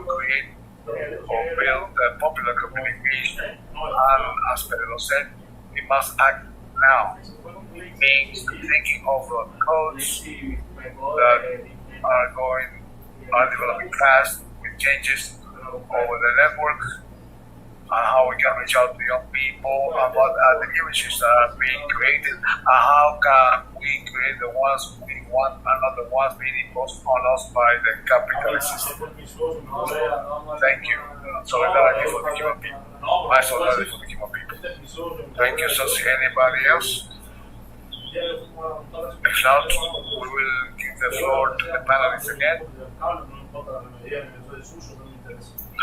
create build popular communication. And as Pedro said, we must act now. Means thinking of the codes that are developing fast with changes over the network, and how we can reach out to young people, and what are the images that are being created, and how can we create the ones we want and not the ones being imposed on us by the capitalist system. Thank you. Solidarity for the Cuban people. My solidarity for the Cuban people. Thank you. So, see anybody else? If not, we will give the floor to the panelists again.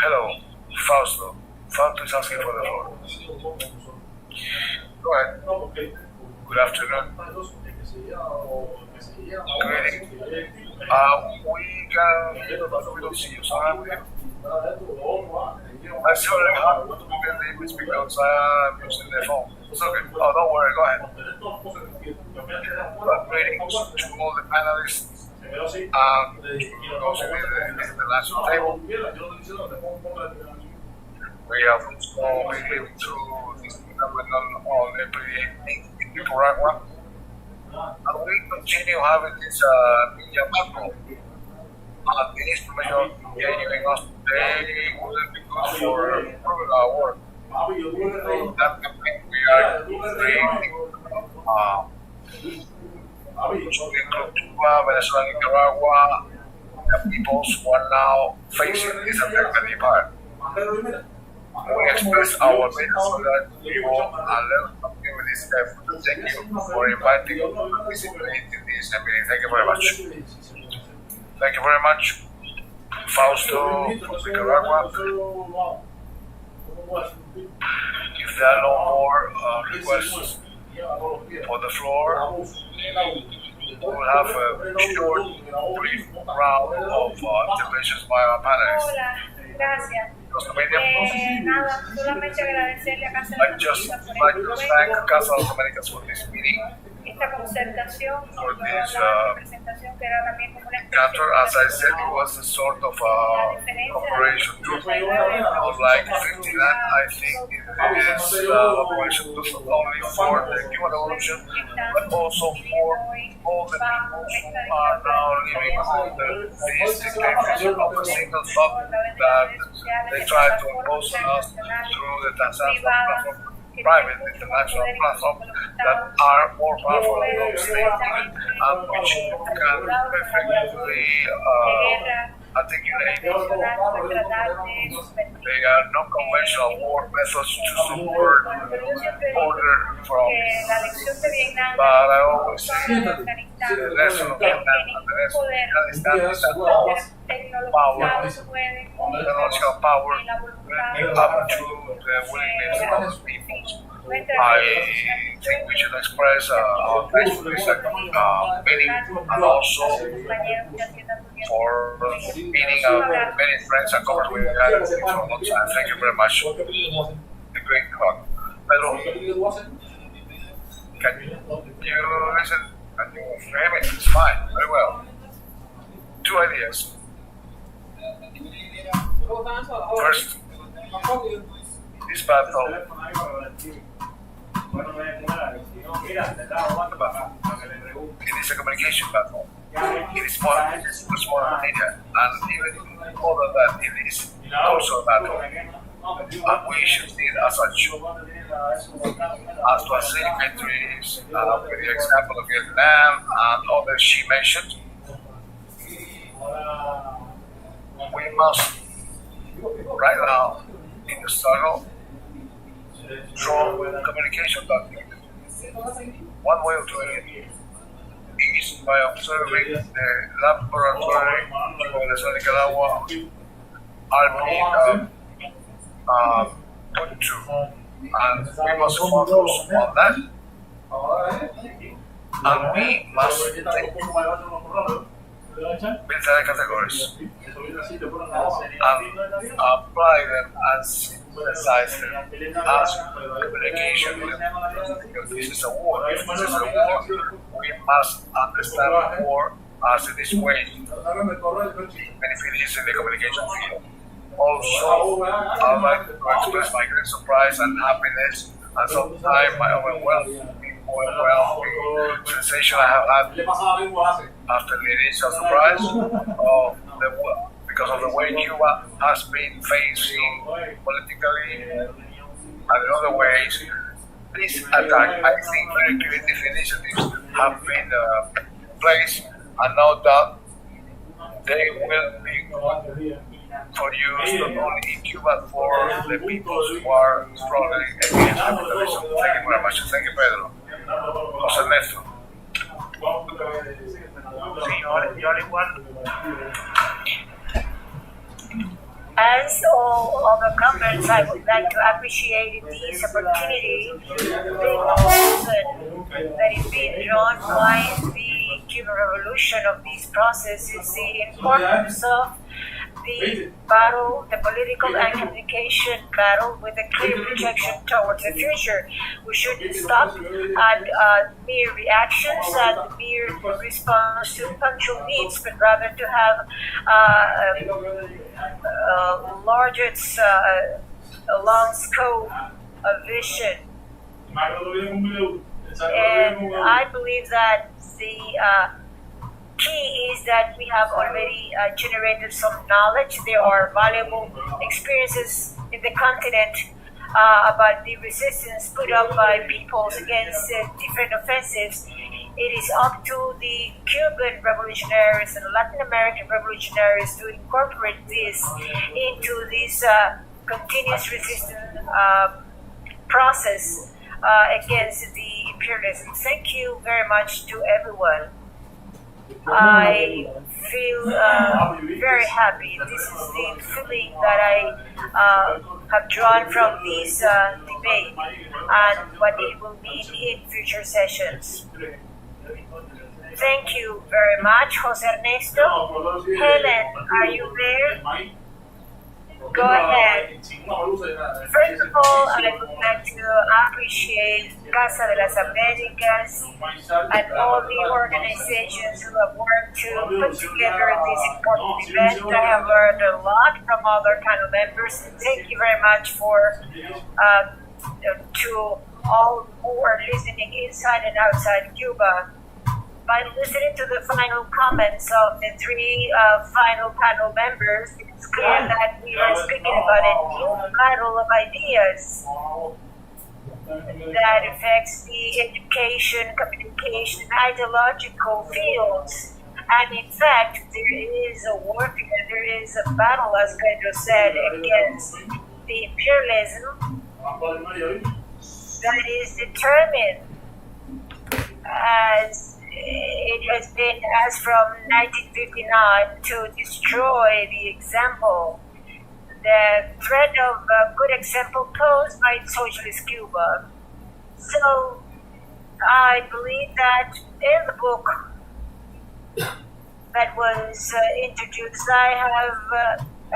Hello, Fausto. Fausto is asking for the floor. Go ahead. Good afternoon. Greeting. We don't see you, so I'm with you. I see already how to look at the image because I'm using the phone. It's okay. Oh, don't worry, go ahead. Greetings to all the panelists and those in the international table. We have also been living through this phenomenon on April 18th in Nicaragua, and we continue having this media macro. And the information they are giving us today will be good for improving our work. That campaign we are creating Cuba, Venezuela, Nicaragua, the peoples who are now facing this attack at the empire. We express our solidarity to people and let us continue with this effort. Thank you for inviting us to participate in this meeting. Thank you very much. Thank you very much, Fausto from Nicaragua. If there are no more requests for the floor, we will have a short, brief round of interventions by our panelists. Hola, gracias. Rosa Miriam. Nada, solamente agradecerle a Casa I'd just like to thank Casa of Américas for this meeting, esta concertación, for this presentación que era también como una encounter. As I said, it was a sort of operation group. Unlike 59, I think it is operation group not only for the Cuban Revolution, but also for all the people who are now living under this dictatorship of a single thought that they try to impose on us through the transnational platform, private international platforms that are more powerful than those state-owned and which can effectively articulate. They are non-conventional war methods to support order from. But I always say the lesson of Vietnam and the lesson of Afghanistan is that power, technological power, will up to the willingness of the people. I think we should express our thanks for this meeting and also for meeting many friends and colleagues we've had for a long time. Thank you very much. A great talk. Pedro, can you listen? Can you hear me? It's fine. Very well. Two ideas. First, this battle it is a communication battle. It is more than media, and even more than that, it is also a battle. And we should see it as such. As to assassinate countries, with the example of Vietnam and others she mentioned, we must, right now, in the struggle, draw communication doctrine. One way of doing it is by observing the laboratory for Venezuela, Nicaragua are being put to, and we must focus on that. And we must take military categories and apply them and synthesize them as communication. Because this is a war. If this is a war, we must understand war as it is waged, even if it is in the communication field. Also, I'd like to express my great surprise and happiness and sometimes my overwhelming sensation I have had after the initial surprise because of the way Cuba has been facing politically and in other ways. This attack, I think very creative initiatives have been placed, and no doubt they will be good for use not only in Cuba, for the people who are struggling against capitalism. Thank you very much. Thank you, Pedro. José Ernesto. Sí, yo al igual. As all other comments, I would like to appreciate this opportunity, the lesson that is being drawn by the Cuban Revolution of this process is the importance of the battle, the political and communication battle with a clear projection towards the future. We shouldn't stop at mere reactions, at mere response to punctual needs, but rather to have a long scope of vision. And I believe that the key is that we have already generated some knowledge. There are valuable experiences in the continent about the resistance put up by peoples against different offensives. It is up to the Cuban revolutionaries and Latin American revolutionaries to incorporate this into this continuous resistance process against the imperialism. Thank you very much to everyone. I feel very happy. This is the feeling that I have drawn from this debate and what it will mean in future sessions. Thank you very much, José Ernesto. Helen, are you there? Go ahead. First of all, I would like to appreciate Casa de las Américas and all the organizations who have worked to put together this important event. I have learned a lot from other panel members. Thank you very much for to all who are listening inside and outside Cuba. By listening to the final comments of the three final panel members, it's clear that we are speaking about a new battle of ideas that affects the education, communication, ideological fields. And in fact, there is a warfare, there is a battle, as Pedro said, against the imperialism that is determined as it has been as from 1959 to destroy the example, the threat of a good example posed by socialist Cuba. So I believe that in the book that was introduced, I have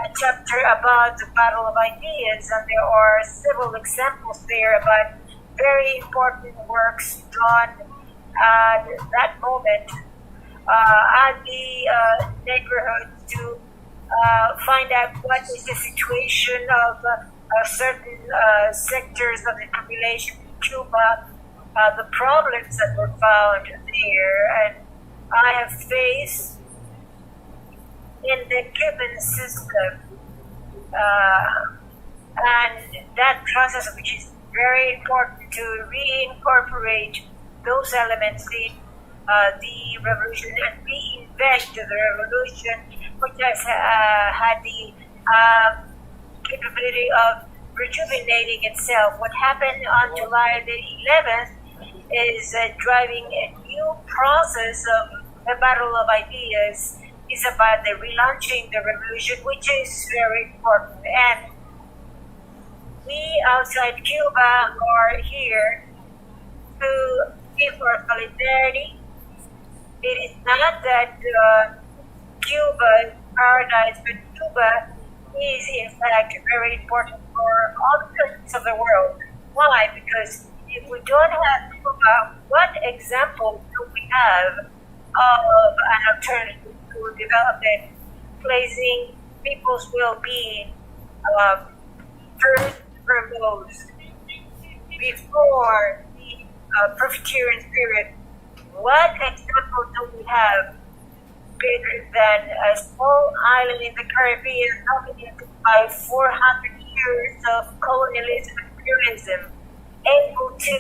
a chapter about the battle of ideas, and there are several examples there about very important works done at that moment at the neighborhood to find out what is the situation of certain sectors of the population in Cuba, the problems that were found there. And I have faced in the Cuban system and that process, which is very important to reincorporate those elements in the revolution and reinvent the revolution, which has had the capability of rejuvenating itself. What happened on July the 11th is driving a new process of the battle of ideas. Is about the relaunching the revolution, which is very important. And we outside Cuba are here to give our solidarity. It is not that Cuba is paradise, but Cuba is in fact very important for all the countries of the world. Why? Because if we don't have Cuba, what example do we have of an alternative to development, placing people's well-being First and foremost, before the Presbyterian spirit, what example do we have better than a small island in the Caribbean dominated by 400 years of colonialism and imperialism, able to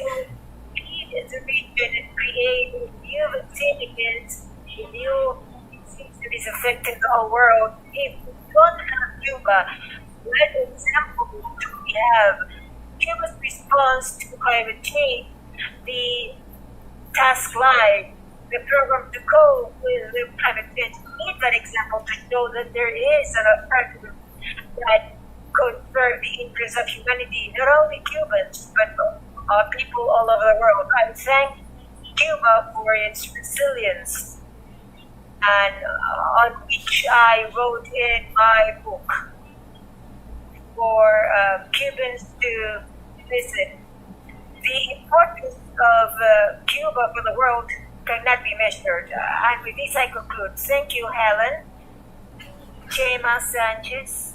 lead the region and create new vicinities, new disease that is affecting the whole world? If we don't have Cuba, what example do we have? Cuba's response to climate change, the task line, the program to cope with the climate change, need that example to show that there is an alternative that could serve the interests of humanity, not only Cubans, but people all over the world. I thank Cuba for its resilience, and on which I wrote in my book for Cubans to visit. The importance of Cuba for the world cannot be measured. And with this I conclude. Thank you, Helen. Txema Sánchez.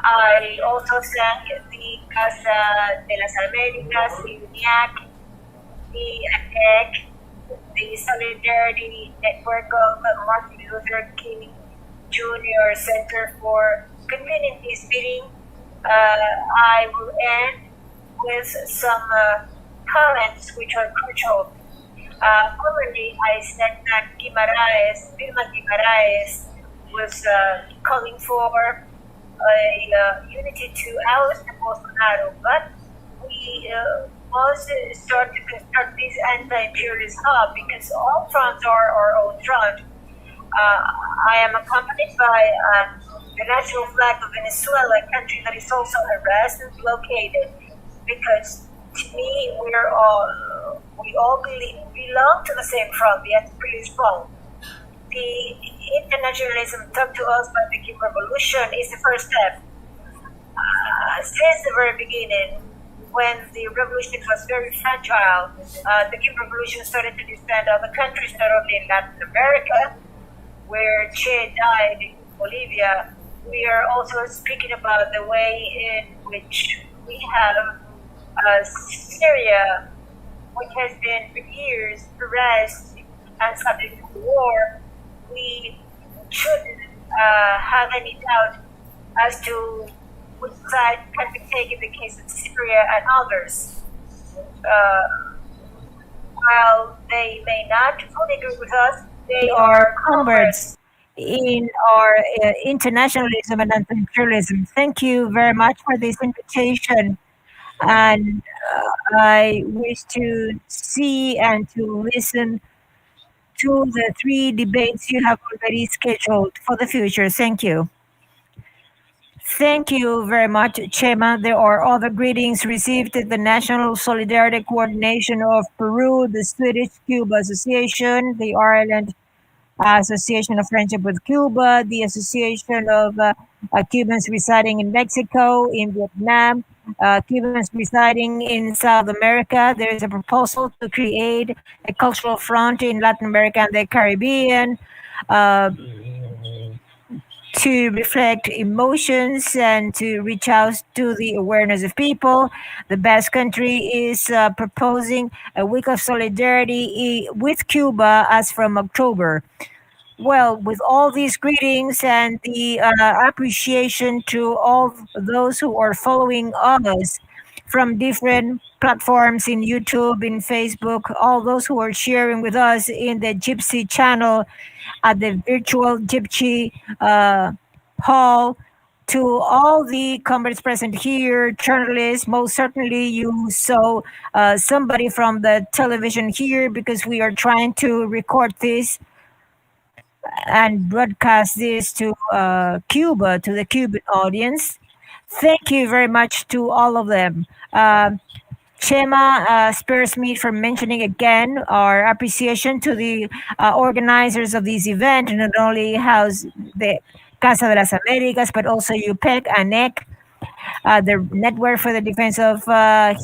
I also thank the Casa de las Américas, the UNIAC, the TEC, the Solidarity Network of Martin Luther King Jr. Center for convening this meeting. I will end with some comments which are crucial. Formerly, I said that Vilma Guimaraes was calling for a unity to oust Bolsonaro, but we must start to construct this anti-imperialist hub because all fronts are our own front. I am accompanied by the national flag of Venezuela, a country that is also harassed and blockaded, because to me we all belong to the same front, the anti-imperialist front. The internationalism taught to us by the Cuban Revolution is the first step. Since the very beginning, when the revolution was very fragile, the Cuban Revolution started to defend other countries, not only in Latin America, where Che died, in Bolivia. We are also speaking about the way in which we have Syria, which has been for years harassed and subject to war. We shouldn't have any doubt as to which side can be taken in the case of Syria and others. While they may not fully agree with us, they are converts in our internationalism and anti-imperialism. Thank you very much for this invitation. And I wish to see and to listen to the 3 debates you have already scheduled for the future. Thank you. Thank you very much, Txema. There are other greetings received at the National Solidarity Coordination of Peru, the Swedish Cuba Association, the Ireland Association of Friendship with Cuba, the Association of Cubans residing in Mexico, in Vietnam, Cubans residing in South America. There is a proposal to create a cultural front in Latin America and the Caribbean to reflect emotions and to reach out to the awareness of people. The Basque Country is proposing a week of solidarity with Cuba as from October. Well, with all these greetings and the appreciation to all those who are following us from different platforms in YouTube, in Facebook, all those who are sharing with us in the Gypsy channel at the virtual Gypsy hall, to all the comrades present here, journalists, most certainly you saw somebody from the television here because we are trying to record this and broadcast this to Cuba, to the Cuban audience. Thank you very much to all of them. Txema spares me from mentioning again our appreciation to the organizers of this event, not only house the Casa de las Américas, but also UPEC and NEC. the Network for the Defense of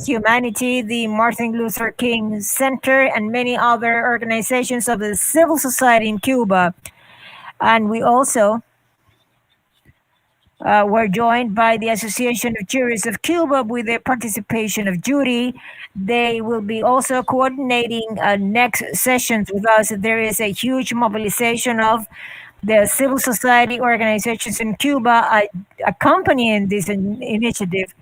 Humanity, the Martin Luther King Center, and many other organizations of the civil society in Cuba. And we also were joined by the Association of Jurists of Cuba with the participation of Judy. They will be also coordinating next sessions with us. There is a huge mobilization of the civil society organizations in Cuba accompanying this initiative.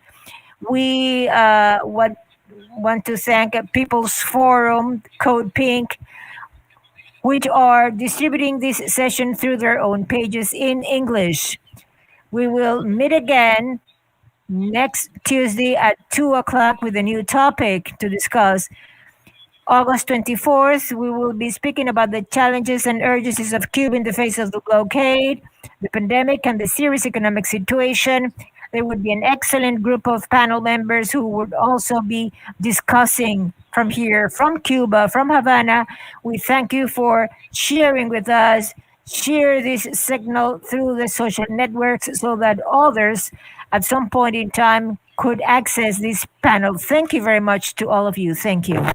We want to thank People's Forum, Code Pink, which are distributing this session through their own pages in English. We will meet again next Tuesday at 2 o'clock with a new topic to discuss. August 24th, we will be speaking about the challenges and urgencies of Cuba in the face of the blockade, the pandemic, and the serious economic situation. There would be an excellent group of panel members who would also be discussing from here, from Cuba, from Havana. We thank you for sharing with us. Share this signal through the social networks so that others at some point in time could access this panel. Thank you very much to all of you. Thank you.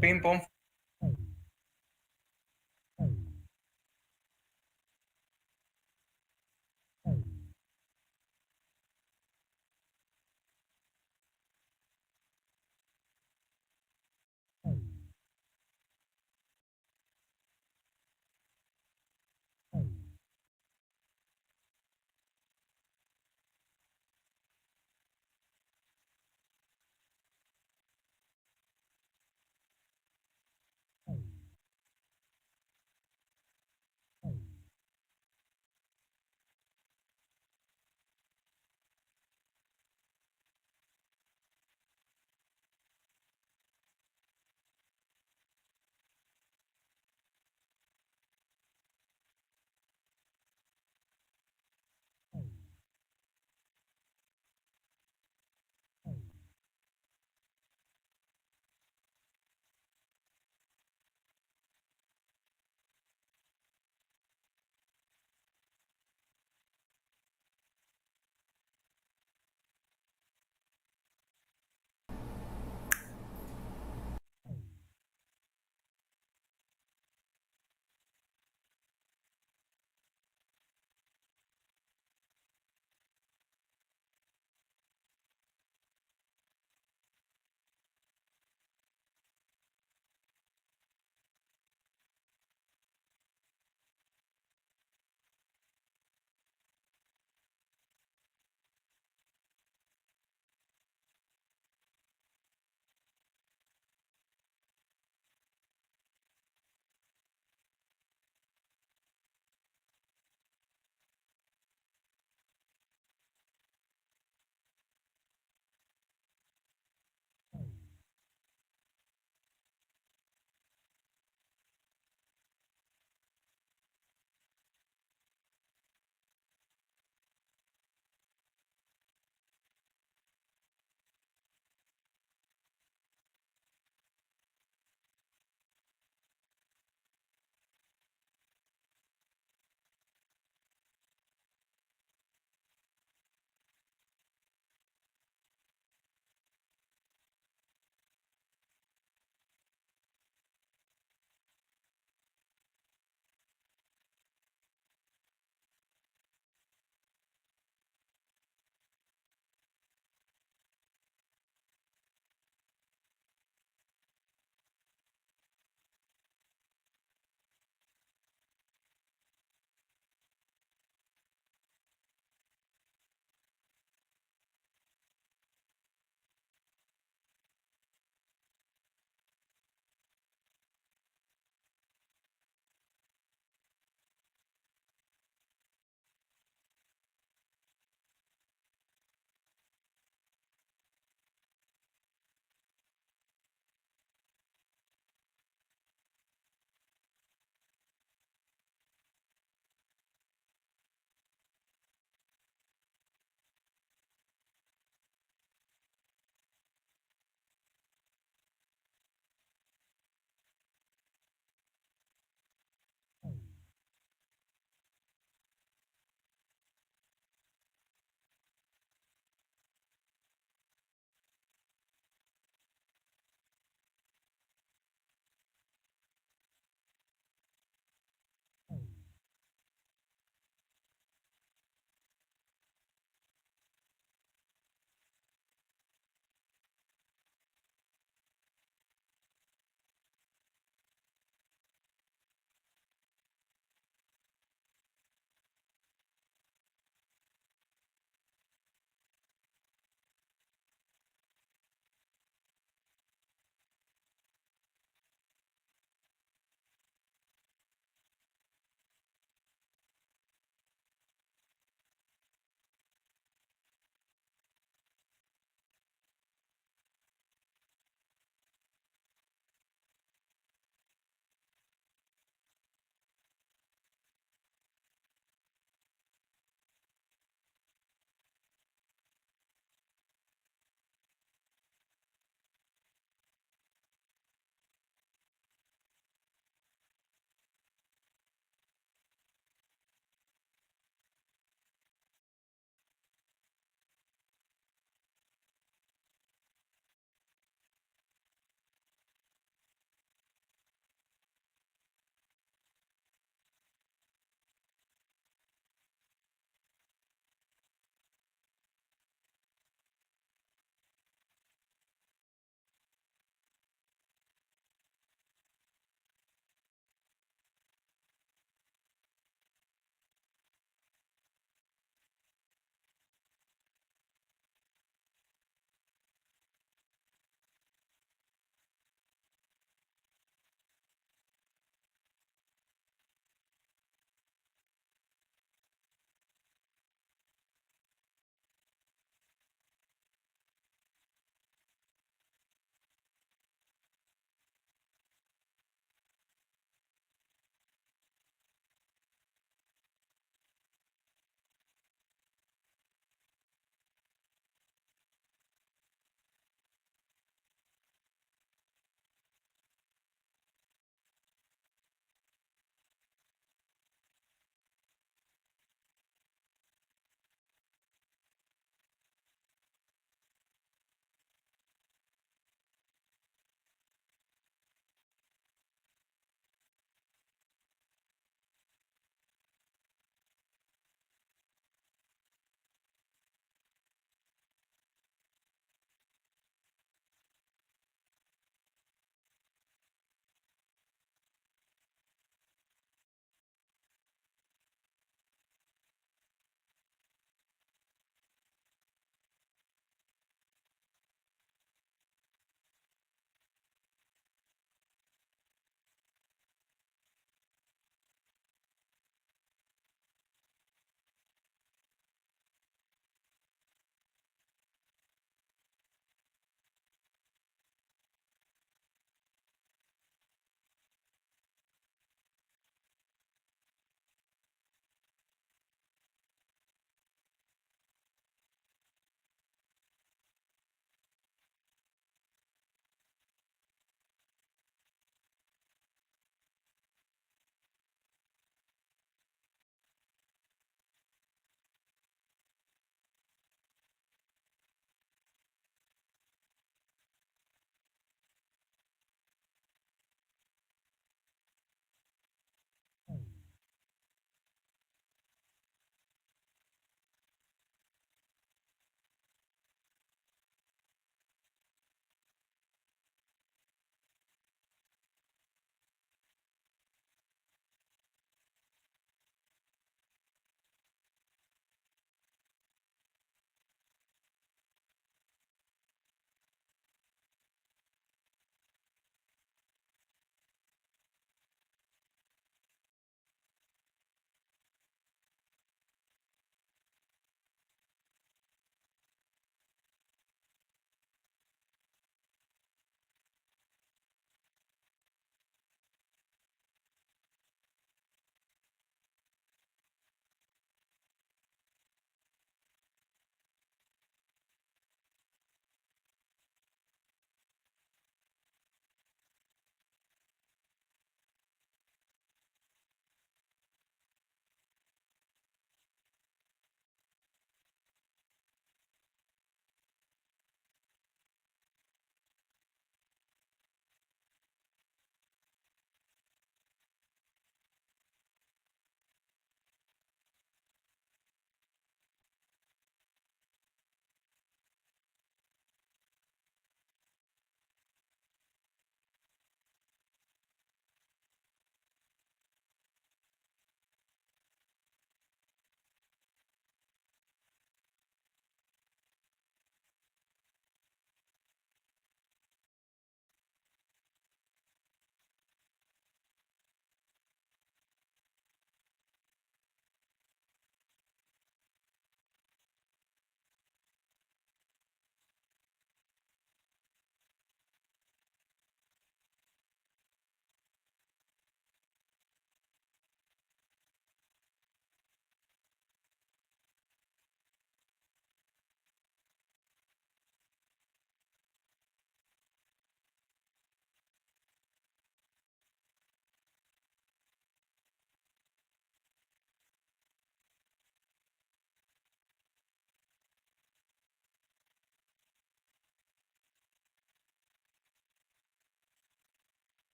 Ping pong.